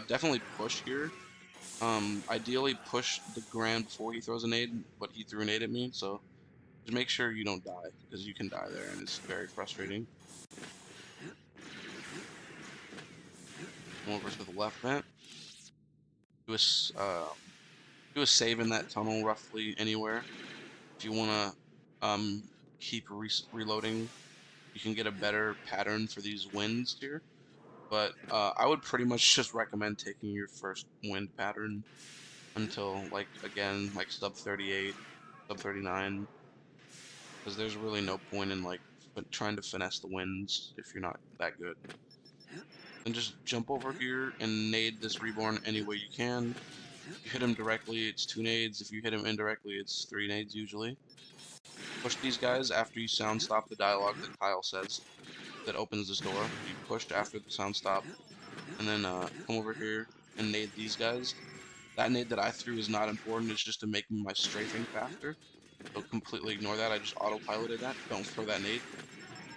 Definitely push here. Ideally push the Gran before he throws a nade, but he threw a nade at me, so just make sure you don't die, because you can die there, and it's very frustrating. Come over to the left vent. Do a save in that tunnel roughly anywhere. If you want to keep reloading, you can get a better pattern for these wins here. But I would pretty much just recommend taking your first wind pattern until, like, again, like sub 38, sub 39, because there's really no point in, like, trying to finesse the wins if you're not that good. And just jump over here and nade this reborn any way you can. If you hit him directly, it's 2 nades. If you hit him indirectly, it's 3 nades usually. Push these guys after you sound stop the dialogue that Kyle says that opens this door. You pushed after the sound stop, and then come over here and nade these guys. That nade that I threw is not important, it's just to make my strafing faster. So completely ignore that, I just autopiloted that. Don't throw that nade.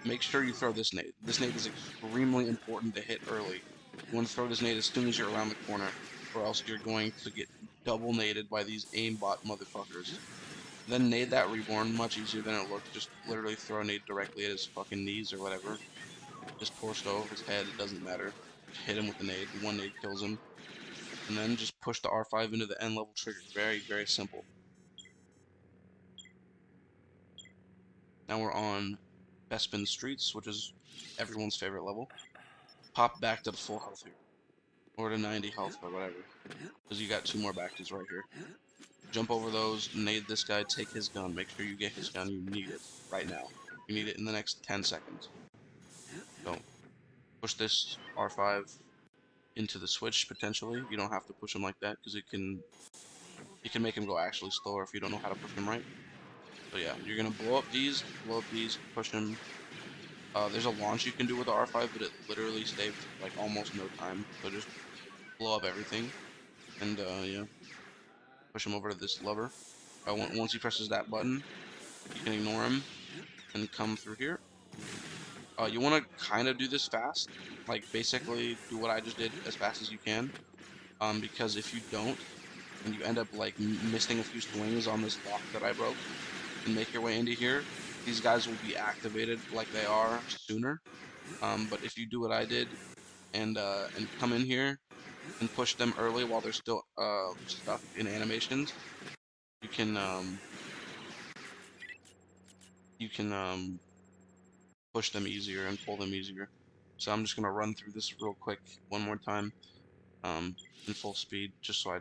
Make sure you throw this nade. This nade is extremely important to hit early. You want to throw this nade as soon as you're around the corner, or else you're going to get double naded by these aimbot motherfuckers. Then nade that reborn, much easier than it looks. Just literally throw a nade directly at his fucking knees or whatever. Just torso, his head, it doesn't matter. Just hit him with the nade. One nade kills him. And then just push the R5 into the end level trigger. Very simple. Now we're on bespin streets, which is everyone's favorite level. Pop back to the full health here, or to 90 health or whatever, because you got 2 more bactas right here. Jump over those, nade this guy, take his gun. Make sure you get his gun. You need it right now. You need it in the next 10 seconds. So push this R5 into the switch potentially. You don't have to push him like that because it can make him go actually slower if you don't know how to push him right. So yeah, you're gonna blow up these, push him. There's a launch you can do with the R5, but it literally saves like almost no time. So just blow up everything and yeah, push him over to this lever. Once he presses that button, you can ignore him and come through here. You want to kind of do this fast, like basically do what I just did as fast as you can. Because if you don't, and you end up like missing a few swings on this lock that I broke, and make your way into here, these guys will be activated like they are sooner. But if you do what I did and come in here and push them early while they're still stuck in animations, you can push them easier and pull them easier. So I'm just gonna run through this real quick one more time, in full speed, just so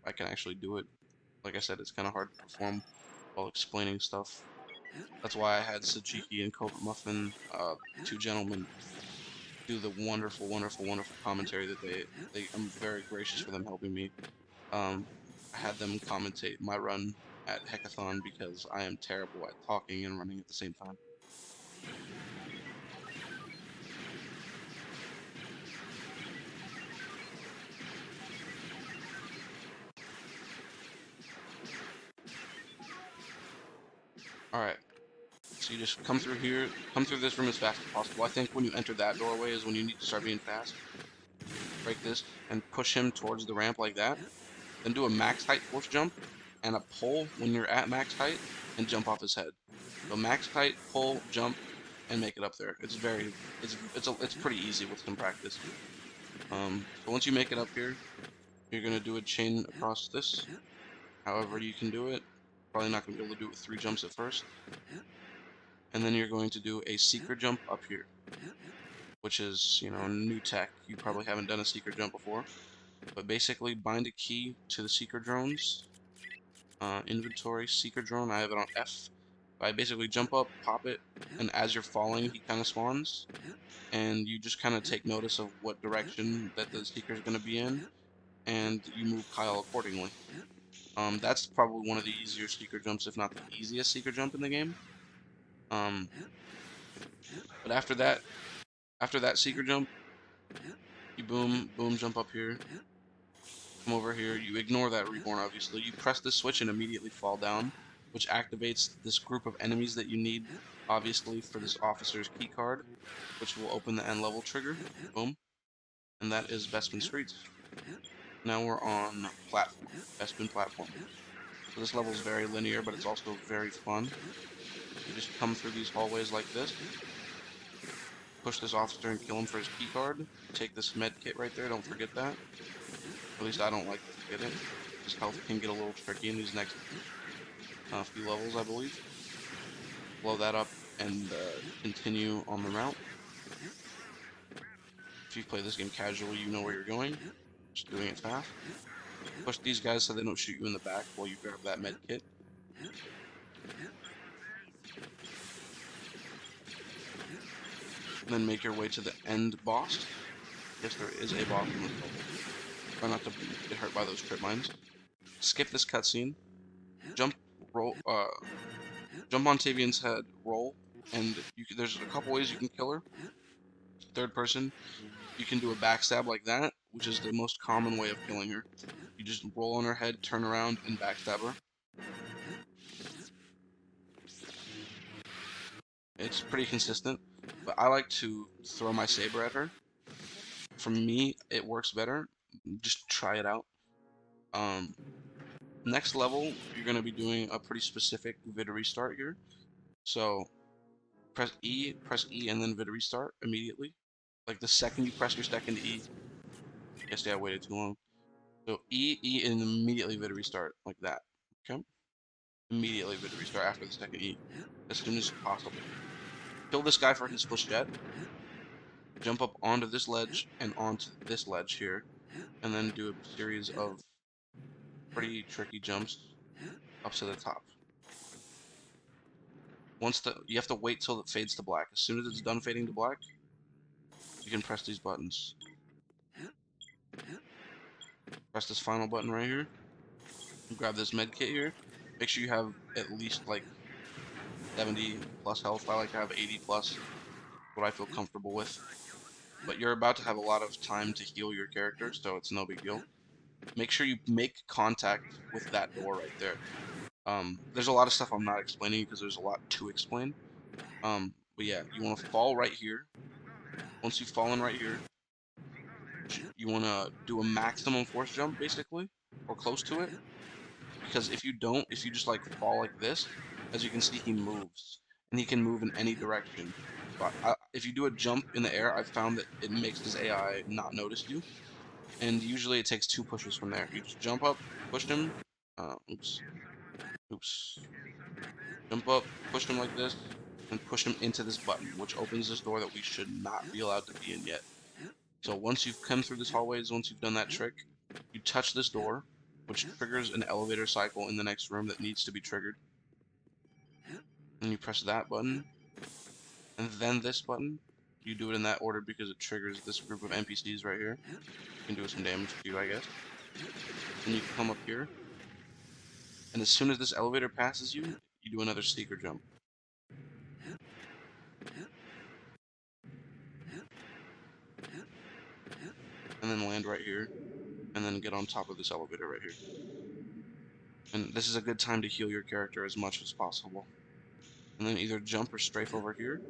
I can actually do it. Like I said, it's kind of hard to perform while explaining stuff. That's why I had Sajiki and Cobra Muffin, 2 gentlemen, do the wonderful, wonderful, wonderful commentary that I'm very gracious for them helping me. I had them commentate my run at Hackathon because I am terrible at talking and running at the same time. Alright, so you just come through here, come through this room as fast as possible. I think when you enter that doorway is when you need to start being fast. Break this and push him towards the ramp like that. Then do a max height force jump and a pull when you're at max height and jump off his head. So max height, pull, jump, and make it up there. It's pretty easy with some practice. So once you make it up here, you're gonna do a chain across this. However you can do it. Probably not gonna be able to do it with 3 jumps at first. And then you're going to do a secret jump up here, which is, you know, new tech. You probably haven't done a secret jump before. But basically bind a key to the secret drones. Inventory, secret drone, I have it on F. I basically jump up, pop it, and as you're falling, he kind of spawns. And you just kind of take notice of what direction that the seeker is going to be in, and you move Kyle accordingly. That's probably one of the easier seeker jumps, if not the easiest seeker jump in the game. Um, but after that seeker jump, you boom, boom, jump up here, come over here, you ignore that reborn obviously, you press the switch and immediately fall down, which activates this group of enemies that you need, obviously, for this officer's key card, which will open the end level trigger, boom, and that is Bespin Streets. Now we're on platform, Bespin platform. So this level is very linear, but it's also very fun. You just come through these hallways like this, push this officer and kill him for his key card, take this med kit right there, don't forget that. At least I don't like to forget it. His health can get a little tricky in these next few levels, I believe. Blow that up and continue on the route. If you play this game casually, you know where you're going. Just doing it fast. Push these guys so they don't shoot you in the back while you grab that med kit. And then make your way to the end boss. Yes, there is a boss in this level. Try not to get hurt by those trip mines. Skip this cutscene. Jump, roll, jump on Tavian's head, roll, and there's a couple ways you can kill her. Third person, you can do a backstab like that, which is the most common way of killing her. You just roll on her head, turn around, and backstab her. It's pretty consistent, but I like to throw my saber at her. For me, it works better. Just try it out. Next level, you're going to be doing a pretty specific vid restart here. So press E, and then vid restart immediately. Like the second you press your second E, guess I waited too long. So E, and immediately vid restart, like that. Okay? Immediately vid restart after the second E, as soon as possible. kill this guy for his flechette, jump up onto this ledge and onto this ledge here, and then do a series of pretty tricky jumps up to the top. You have to wait till it fades to black. As soon as it's done fading to black, you can press these buttons. Press this final button right here. Grab this med kit here. Make sure you have at least like 70 plus health. I like to have 80 plus, what I feel comfortable with. But you're about to have a lot of time to heal your character, so it's no big deal. Make sure you make contact with that door right there. There's a lot of stuff I'm not explaining because there's a lot to explain. But yeah, you want to fall right here. Once you've fallen right here, you want to do a maximum force jump, basically, or close to it. Because if you don't, if you just like fall like this, as you can see, he moves, and he can move in any direction. But if you do a jump in the air, I've found that it makes his AI not notice you, and usually it takes 2 pushes from there. You just jump up, push him, oops, oops, jump up, push him like this, and push him into this button, which opens this door that we should not be allowed to be in yet. So once you've come through this hallways, once you've done that trick, you touch this door, which triggers an elevator cycle in the next room that needs to be triggered. And you press that button, and then this button. You do it in that order because it triggers this group of NPCs right here. You can do some damage to you, I guess. Then you come up here, and as soon as this elevator passes you, you do another seeker jump. And then land right here, and then get on top of this elevator right here. And this is a good time to heal your character as much as possible. And then either jump or strafe over here,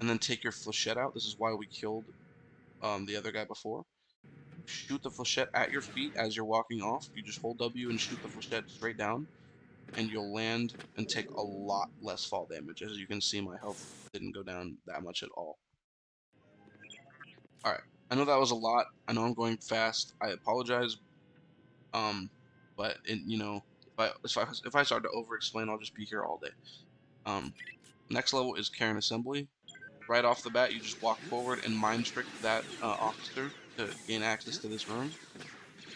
and then take your flechette out. This is why we killed the other guy before. Shoot the flechette at your feet as you're walking off. You just hold W and shoot the flechette straight down, and you'll land and take a lot less fall damage. As you can see, my health didn't go down that much at all. Alright, I know that was a lot. I know I'm going fast. I apologize. But you know, if I start to over-explain, I'll just be here all day. Next level is Karen Assembly. Right off the bat, you just walk forward and mind trick that officer to gain access to this room,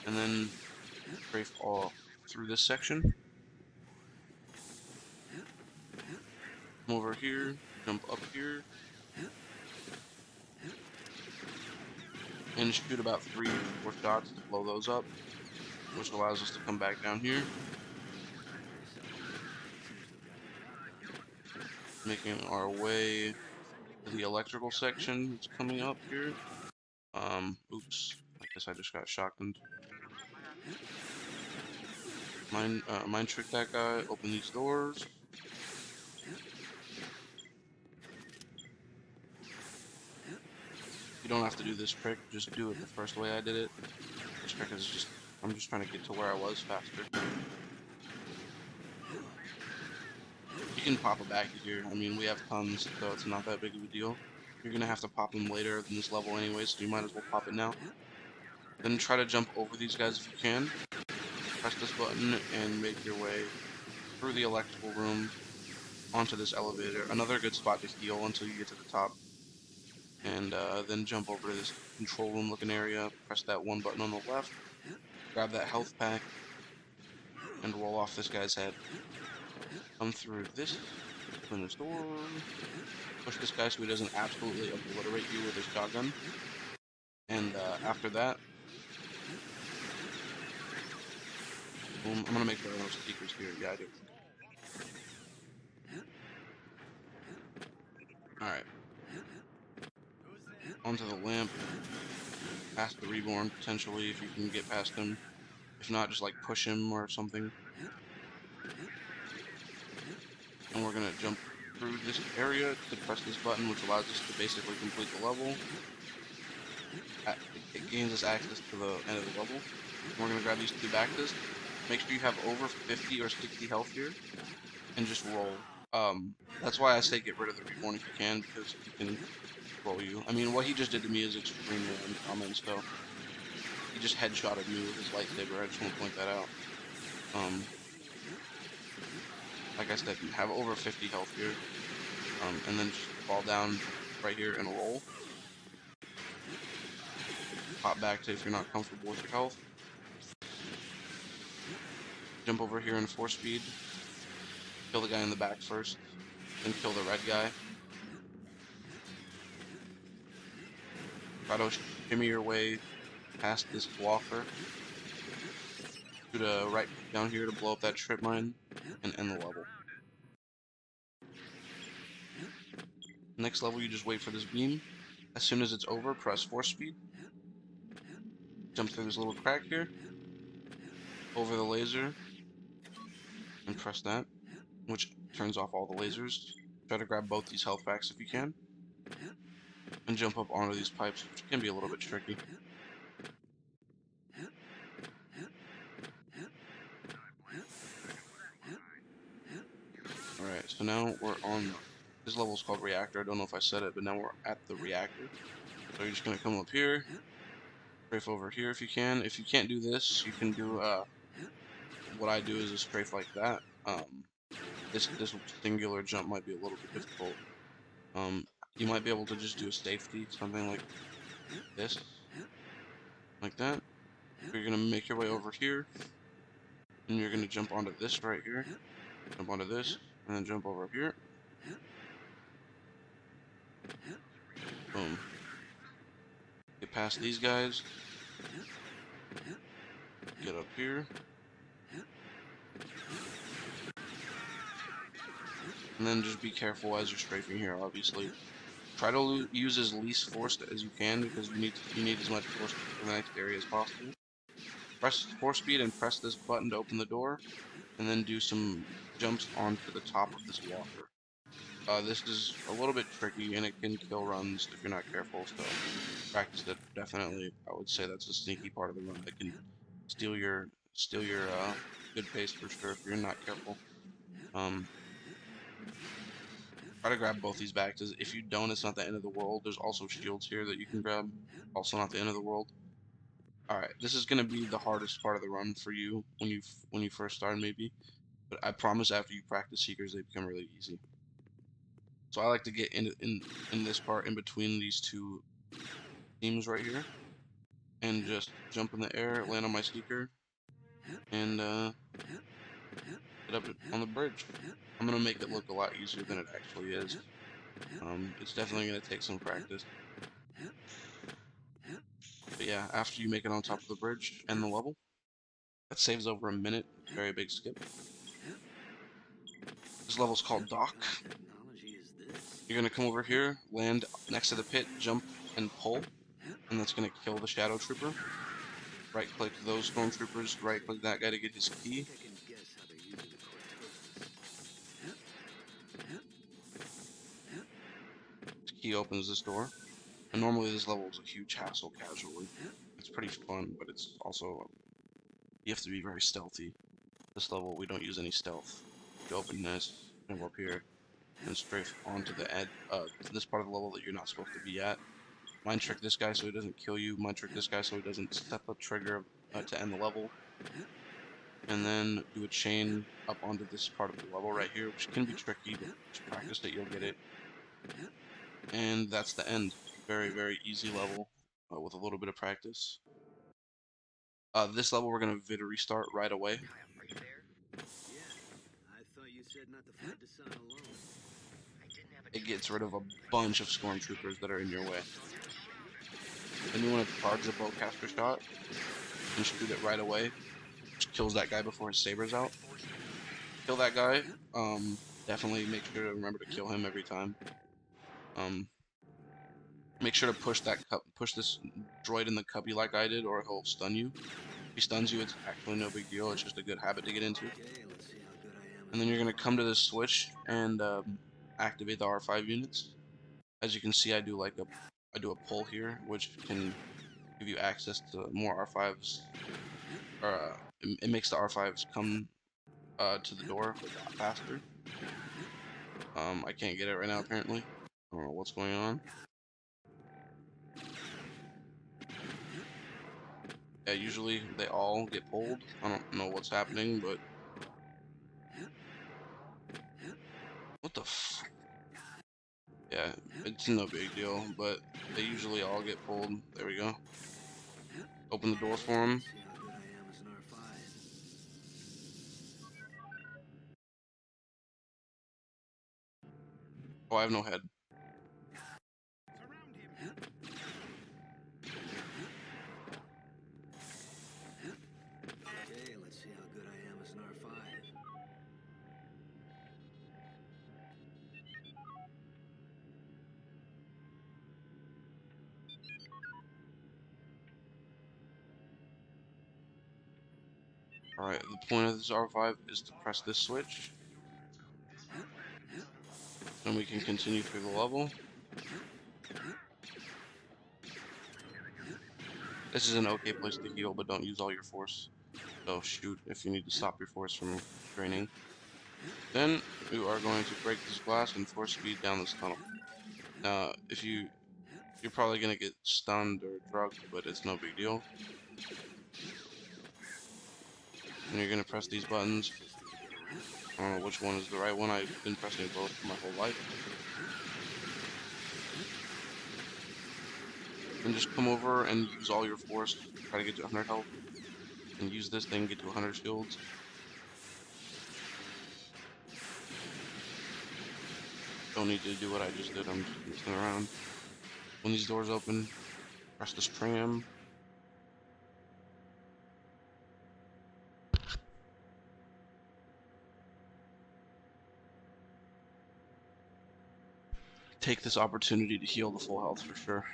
and then strafe all through this section. Come over here, jump up here, and shoot about 3 or 4 shots to blow those up, which allows us to come back down here, making our way to the electrical section that's coming up here. Oops, I guess I just got shotgunned. Mind trick that guy, open these doors. You don't have to do this trick, just do it the first way I did it. This trick is just, I'm just trying to get to where I was faster. You can pop a baggie here. I mean, we have tons, so it's not that big of a deal. You're gonna have to pop them later in this level anyway, so you might as well pop it now. Then try to jump over these guys if you can. Press this button and make your way through the electrical room onto this elevator. Another good spot to heal until you get to the top. And then jump over to this control room looking area. Press that one button on the left. Grab that health pack and roll off this guy's head. Come through this, open this door, push this guy so he doesn't absolutely obliterate you with his shotgun. And after that, boom, I'm gonna make sure I have speakers here. Yeah, I do. Alright. Onto the lamp, past the reborn, potentially, if you can get past him. If not, just like push him or something. And we're gonna jump through this area to press this button, which allows us to basically complete the level. It gains us access to the end of the level. And we're gonna grab these 2 Bactas. Make sure you have over 50 or 60 health here, and just roll. That's why I say get rid of the reborn if you can, because he can roll you. I mean, what he just did to me is extremely uncommon, so he just headshotted me with his lightsaber. I just want to point that out. Like I said, you have over 50 health here. and then just fall down right here and roll. Pop back to if you're not comfortable with your health. Jump over here in 4-speed. Kill the guy in the back first, then kill the red guy. Try to shimmy your way past this walker. Shoot a right click down here to blow up that trip mine and end the level. Next level, you just wait for this beam. As soon as it's over, press 4-speed. Jump through this little crack here, over the laser, and press that, which turns off all the lasers. Try to grab both these health packs if you can, and jump up onto these pipes, which can be a little bit tricky. Alright, so now we're on, this level is called reactor. I don't know if I said it, but now we're at the reactor. So you're just going to come up here, strafe over here if you can. If you can't do this, you can do, what I do is a strafe like that. This singular jump might be a little bit difficult. You might be able to just do a safety, something like this, like that. You're going to make your way over here, and you're going to jump onto this right here, jump onto this, and then jump over here. Boom. Get past these guys. Get up here. And then just be careful as you're strafing here, obviously. Try to use as least force as you can, because you need as much force for the next area as possible. Press 4-speed and press this button to open the door, and then do some jumps onto the top of this walker. This is a little bit tricky, and it can kill runs if you're not careful, so practice it definitely. I would say that's a sneaky part of the run that can steal your good pace for sure if you're not careful. Try to grab both these back, because if you don't, it's not the end of the world. There's also shields here that you can grab. Also not the end of the world. Alright, this is going to be the hardest part of the run for you when you first start, maybe. But I promise after you practice Seekers, they become really easy. So I like to get in this part in between these two teams right here. And just jump in the air, land on my Seeker, and get up on the bridge. I'm going to make it look a lot easier than it actually is. It's definitely going to take some practice. But yeah, after you make it on top of the bridge and the level, that saves over a minute. Very big skip. This level's called Dock. You're going to come over here, land next to the pit, jump, and pull. And that's going to kill the Shadow Trooper. Right-click those Stormtroopers, right-click that guy to get his key. The key opens this door. And normally this level is a huge hassle casually. It's pretty fun, but it's also, you have to be very stealthy. This level, we don't use any stealth. You open this, jump up here, and strafe onto the this part of the level that you're not supposed to be at. Mind trick this guy so he doesn't kill you. Mind trick this guy so he doesn't step a trigger to end the level. And then do a chain up onto this part of the level right here, which can be tricky, but just practice it, you'll get it. And that's the end. Very, very easy level with a little bit of practice. This level we're going to vid restart right away. It gets rid of a bunch of stormtroopers that are in your way. Then you want to charge the bowcaster shot and shoot it right away, which kills that guy before his saber's out. Kill that guy. Definitely make sure to remember to kill him every time. Make sure to push this droid in the cubby like I did, or he'll stun you. If he stuns you, it's actually no big deal. It's just a good habit to get into. And then you're gonna come to this switch and activate the R5 units. As you can see, I do a pull here, which can give you access to more R5s, or it makes the R5s come to the door a lot faster. I can't get it right now apparently. I don't know what's going on. Yeah, usually they all get pulled. I don't know what's happening, but what the f Yeah, it's no big deal, but they usually all get pulled. There we go. Open the door for them. See how good I am as an R5. Oh, I have no head. Okay, let's see how good I am as an R5. Alright, the point of this R5 is to press this switch, and we can continue through the level. This is an okay place to heal, but don't use all your force. So shoot if you need to stop your force from draining. Then we are going to break this glass and force speed down this tunnel. Now, if you're probably gonna get stunned or drugged, but it's no big deal. And you're gonna press these buttons. I don't know which one is the right one. I've been pressing both for my whole life. And just come over and use all your force. Try to get to 100 health. And use this thing, get to 100 shields. Don't need to do what I just did. I'm just messing around. When these doors open, press this tram. Take this opportunity to heal the full health for sure.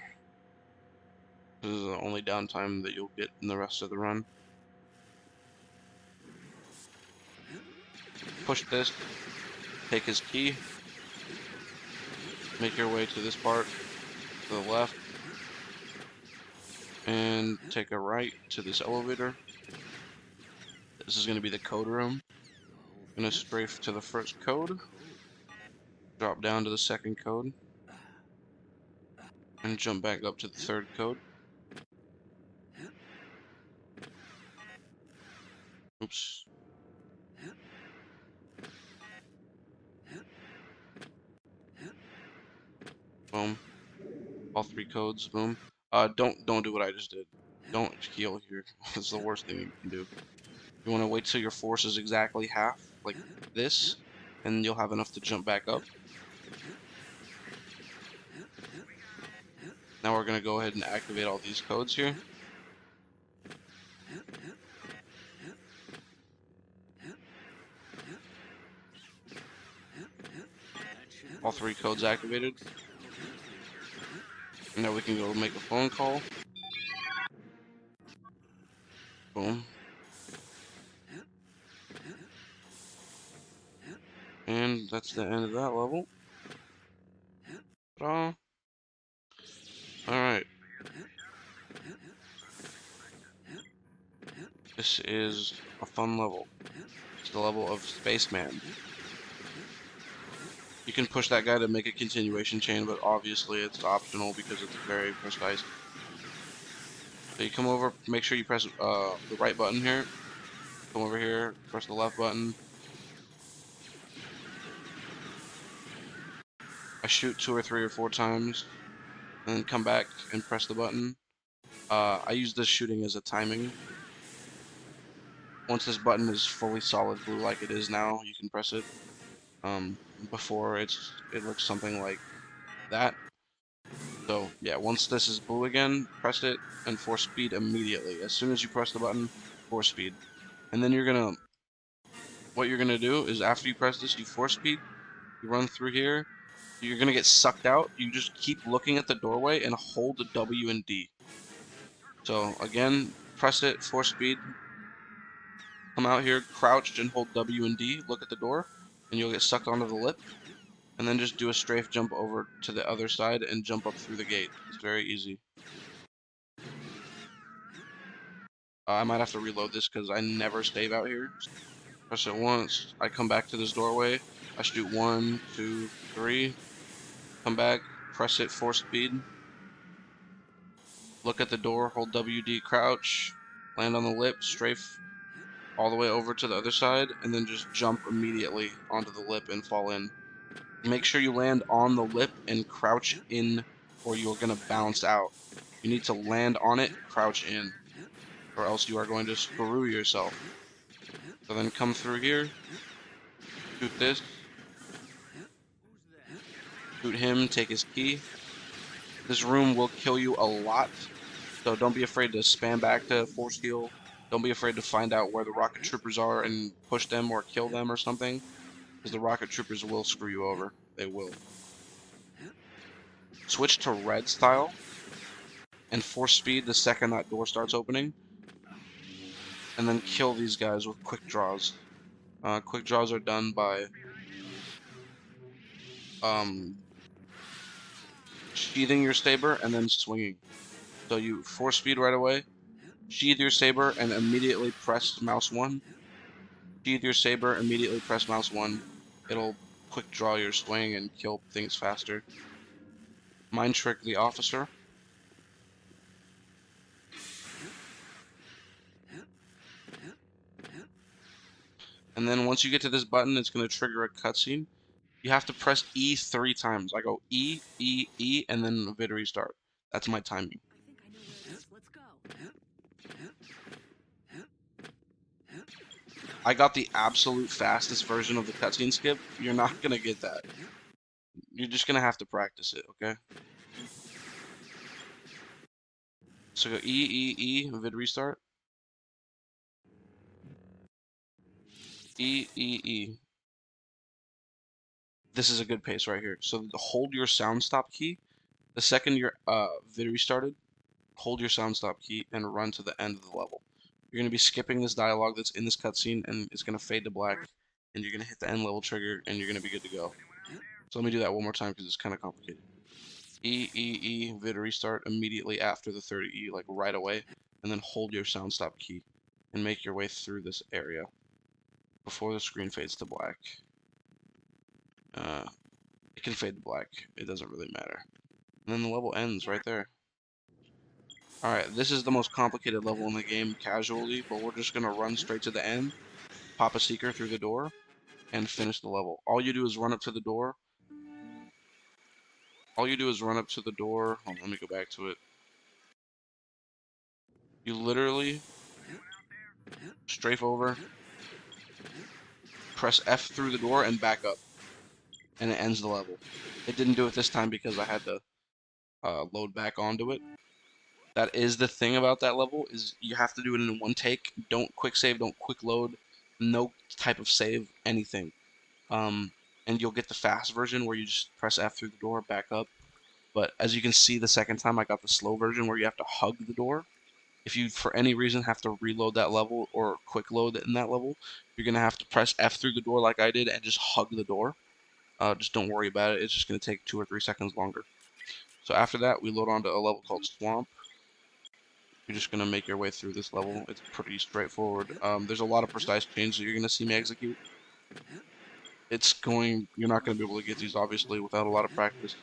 This is the only downtime that you'll get in the rest of the run. Push this, take his key, make your way to this part, to the left, and take a right to this elevator. This is going to be the code room. Gonna strafe to the first code, drop down to the second code, and jump back up to the third code. Oops. Boom. All three codes. Boom. Don't do what I just did. Don't heal here. It's the worst thing you can do. You want to wait till your force is exactly half, like this, and you'll have enough to jump back up. Now we're gonna go ahead and activate all these codes here. All three codes activated. And now we can go make a phone call. Boom. And that's the end of that level. Ta-da. Alright. This is a fun level. It's the level of Spaceman. You can push that guy to make a continuation chain, but obviously it's optional because it's very precise. So you come over, make sure you press the right button here. Come over here, press the left button. I shoot 2 or 3 or 4 times, and then come back and press the button. I use this shooting as a timing. Once this button is fully solid blue like it is now, you can press it. Before it looks something like that. So yeah, once this is blue again, press it and force speed immediately. As soon as you press the button, force speed. And then what you're gonna do is after you press this, you force speed, you run through here, you're gonna get sucked out. You just keep looking at the doorway and hold the W and D. So again, press it, force speed, come out here, crouched and hold W and D, look at the door, and you'll get sucked onto the lip. And then just do a strafe jump over to the other side and jump up through the gate. It's very easy. I might have to reload this because I never stave out here. Press it once, I come back to this doorway, I shoot 1, 2, 3, come back, press it, force speed, look at the door, hold WD, crouch, land on the lip, strafe all the way over to the other side, and then just jump immediately onto the lip and fall in. Make sure you land on the lip and crouch in, or you're going to bounce out. You need to land on it, crouch in, or else you are going to screw yourself. So then come through here, shoot this, shoot him, take his key. This room will kill you a lot, so don't be afraid to spam back to force heal. Don't be afraid to find out where the rocket troopers are and push them or kill them or something, because the rocket troopers will screw you over. They will. Switch to red style and force speed the second that door starts opening, and then kill these guys with quick draws. Quick draws are done by um, sheathing your saber and then swinging. So you force speed right away, sheathe your saber, and immediately press mouse 1. Sheathe your saber, immediately press mouse 1. It'll quick draw your swing and kill things faster. Mind trick the officer. And then once you get to this button, it's going to trigger a cutscene. You have to press E 3 times. I go E, E, E, and then vid restart. That's my timing. I think I know where it is. Let's go. I got the absolute fastest version of the cutscene skip. You're not going to get that. You're just going to have to practice it, okay? So go E, E, E, vid restart. E, E, E. This is a good pace right here. So hold your sound stop key. The second your vid restarted, hold your sound stop key and run to the end of the level. You're going to be skipping this dialogue that's in this cutscene, and it's going to fade to black, and you're going to hit the end level trigger, and you're going to be good to go. So let me do that one more time because it's kind of complicated. E, E, E, vid restart immediately after the 30E, like right away, and then hold your sound stop key and make your way through this area before the screen fades to black. It can fade to black. It doesn't really matter. And then the level ends right there. Alright, this is the most complicated level in the game casually, but we're just going to run straight to the end, pop a seeker through the door, and finish the level. All you do is run up to the door. All you do is run up to the door. Hold on, let me go back to it. You literally strafe over, press F through the door, and back up. And it ends the level. It didn't do it this time because I had to load back onto it. That is the thing about that level, is you have to do it in one take. Don't quick save, don't quick load, no type of save, anything. And you'll get the fast version where you just press F through the door, back up. But as you can see, the second time I got the slow version where you have to hug the door. If you, for any reason, have to reload that level or quick load in that level, you're going to have to press F through the door like I did and just hug the door. Just don't worry about it. It's just going to take 2 or 3 seconds longer. So after that, we load onto a level called Swamp. You're just going to make your way through this level. It's pretty straightforward. There's a lot of precise changes that you're going to see me execute. You're not going to be able to get these, obviously, without a lot of practice.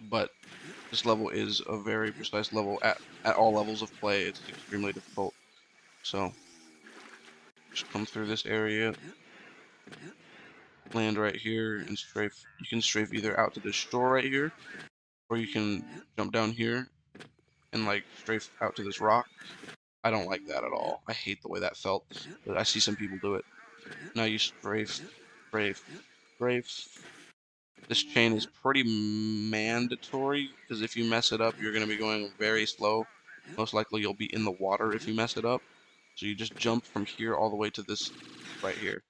But this level is a very precise level. At all levels of play, it's extremely difficult. So, just come through this area, land right here, and strafe. You can strafe either out to the shore right here, or you can jump down here and like strafe out to this rock. I don't like that at all. I hate the way that felt, but I see some people do it. Now you strafe, strafe, strafe. This chain is pretty mandatory, because if you mess it up, you're going to be going very slow. Most likely you'll be in the water if you mess it up. So you just jump from here all the way to this right here.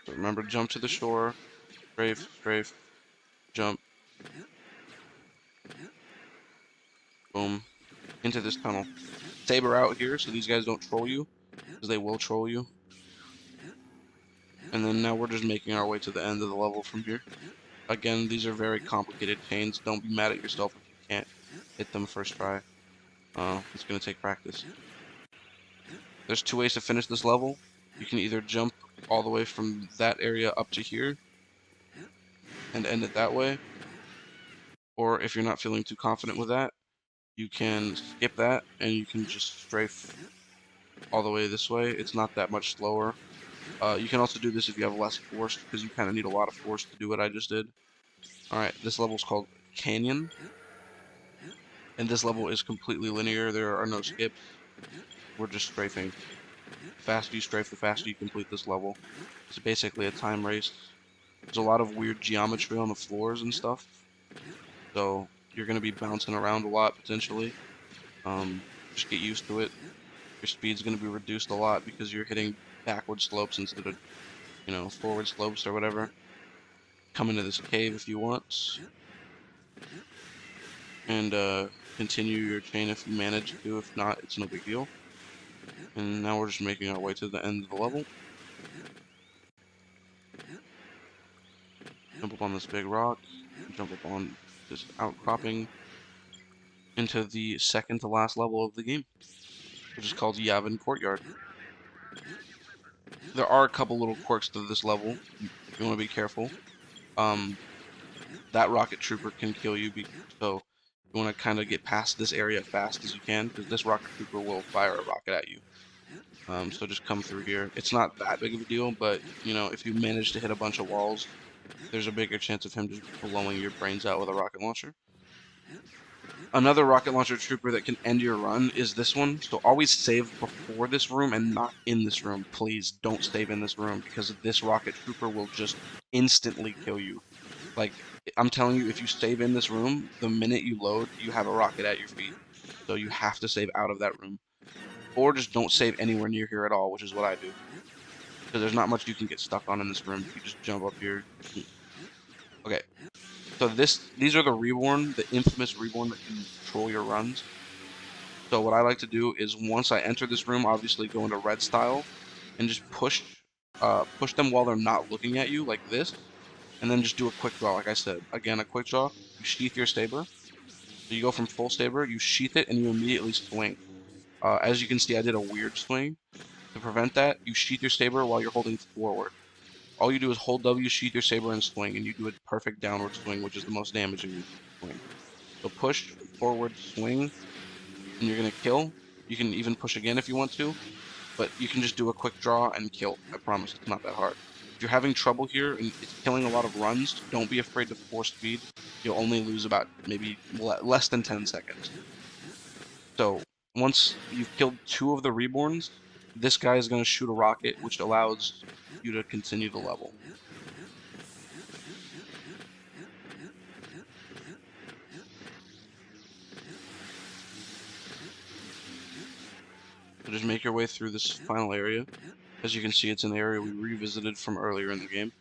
So remember, jump to the shore, strafe, strafe, jump, boom, into this tunnel. Saber out here so these guys don't troll you, because they will troll you. And then now we're just making our way to the end of the level from here. Again, these are very complicated chains. Don't be mad at yourself if you can't hit them first try. It's going to take practice. There's 2 ways to finish this level. You can either jump all the way from that area up to here and end it that way, or if you're not feeling too confident with that, you can skip that and you can just strafe all the way this way. It's not that much slower. You can also do this if you have less force, because you kind of need a lot of force to do what I just did. Alright, this level is called Canyon, and this level is completely linear. There are no skips. We're just strafing. The faster you strafe, the faster you complete this level. It's basically a time race. There's a lot of weird geometry on the floors and stuff, so you're going to be bouncing around a lot potentially. Just get used to it. Your speed's going to be reduced a lot because you're hitting backward slopes instead of, forward slopes or whatever. Come into this cave if you want, and continue your chain if you manage to. If not, it's no big deal. And now we're just making our way to the end of the level. Jump up on this big rock, jump up on this outcropping into the second to last level of the game, which is called Yavin Courtyard. There are a couple little quirks to this level. You want to be careful. That rocket trooper can kill you, so you want to kind of get past this area as fast as you can, because this rocket trooper will fire a rocket at you. So just come through here. It's not that big of a deal, but if you manage to hit a bunch of walls, there's a bigger chance of him just blowing your brains out with a rocket launcher. Another rocket launcher trooper that can end your run is this one. So always save before this room and not in this room. Please don't save in this room, because this rocket trooper will just instantly kill you. Like, I'm telling you, if you save in this room, the minute you load, you have a rocket at your feet. So you have to save out of that room. Or just don't save anywhere near here at all, which is what I do. Because there's not much you can get stuck on in this room. You just jump up here. Okay. So these are the reborn, the infamous reborn that can control your runs. So what I like to do is, once I enter this room, obviously go into red style and just push them while they're not looking at you, like this, and then just do a quick draw. Like I said, again, a quick draw. You sheath your saber. So you go from full saber, you sheath it, and you immediately swing. As you can see, I did a weird swing. To prevent that, you sheath your saber while you're holding forward. All you do is hold W, sheath your saber, and swing, and you do a perfect downward swing, which is the most damaging swing. So push, forward, swing, and you're going to kill. You can even push again if you want to, but you can just do a quick draw and kill. I promise, it's not that hard. If you're having trouble here and it's killing a lot of runs, don't be afraid to force speed. You'll only lose about maybe less than 10 seconds. So once you've killed 2 of the reborns, this guy is going to shoot a rocket, which allows you to continue the level. So just make your way through this final area. As you can see, it's an area we revisited from earlier in the game.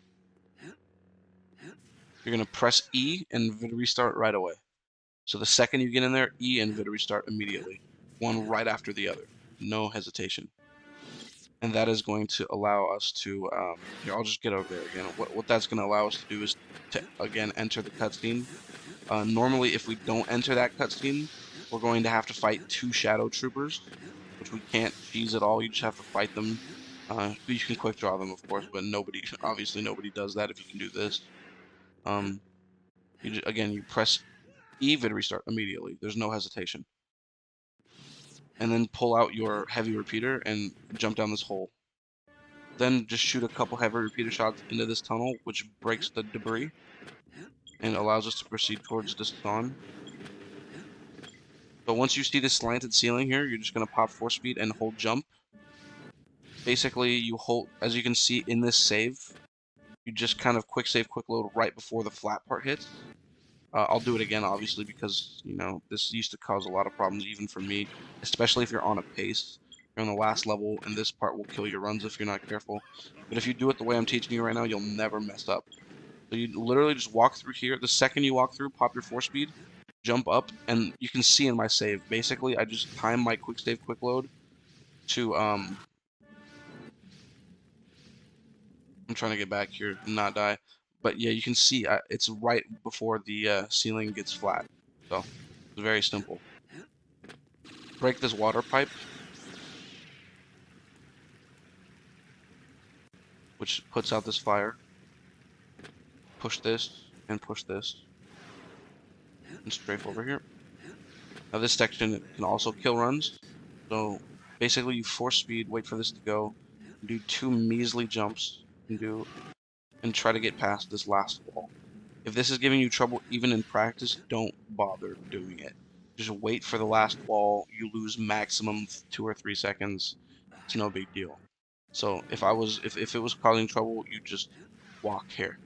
You're going to press E and restart right away. So the second you get in there, E and vid restart immediately. One right after the other. No hesitation. And that is going to allow us to, here, I'll just get over there again. What that's going to allow us to do is to, again, enter the cutscene. Normally, if we don't enter that cutscene, we're going to have to fight 2 shadow troopers, which we can't cheese at all. You just have to fight them. You can quick draw them, of course, but obviously nobody does that if you can do this. Again, you press E, vid restart immediately. There's no hesitation. And then pull out your heavy repeater and jump down this hole. Then just shoot a couple heavy repeater shots into this tunnel, which breaks the debris and allows us to proceed towards the spawn. So once you see this slanted ceiling here, you're just going to pop force speed and hold jump. Basically, you hold, as you can see in this save, you just kind of quick save, quick load right before the flat part hits. I'll do it again, obviously, because, this used to cause a lot of problems, even for me, especially if you're on a pace. You're on the last level, and this part will kill your runs if you're not careful. But if you do it the way I'm teaching you right now, you'll never mess up. So you literally just walk through here. The second you walk through, pop your force speed, jump up, and you can see in my save, basically, I just time my quick save, quick load to, I'm trying to get back here and not die. But yeah, you can see it's right before the ceiling gets flat. So it's very simple. Break this water pipe, which puts out this fire. Push this and push this. And strafe over here. Now this section can also kill runs. So basically you force speed, wait for this to go, do 2 measly jumps, and try to get past this last wall. If this is giving you trouble even in practice, don't bother doing it. Just wait for the last wall. You lose maximum 2 or 3 seconds. It's no big deal. So if it was causing trouble, you just walk here.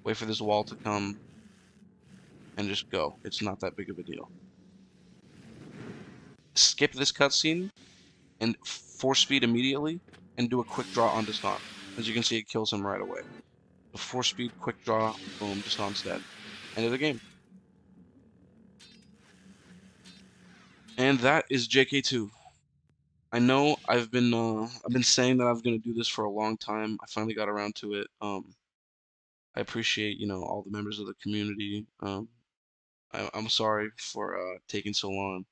Wait for this wall to come and just go. It's not that big of a deal. Skip this cutscene and force speed immediately and do a quick draw on Descent. As you can see, it kills him right away. The force speed, quick draw, boom, Descent's dead. End of the game. And that is JK2. I know I've been saying that I was gonna do this for a long time. I finally got around to it. I appreciate, all the members of the community. I'm sorry for taking so long.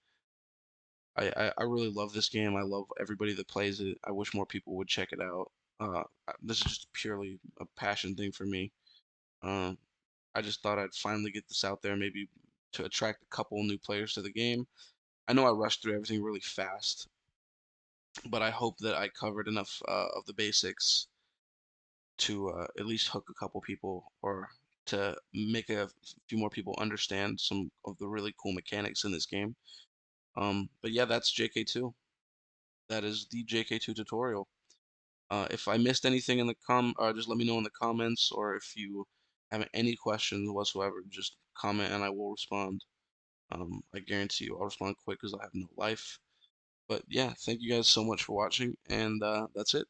I really love this game. I love everybody that plays it. I wish more people would check it out. This is just purely a passion thing for me. Um, I just thought I'd finally get this out there, maybe to attract a couple new players to the game. I know I rushed through everything really fast, but I hope that I covered enough of the basics to at least hook a couple people or to make a few more people understand some of the really cool mechanics in this game. But yeah, that's JK2. That is the JK2 tutorial. If I missed anything in the just let me know in the comments, or if you have any questions whatsoever, just comment and I will respond. I guarantee you I'll respond quick because I have no life. But yeah, thank you guys so much for watching, and that's it.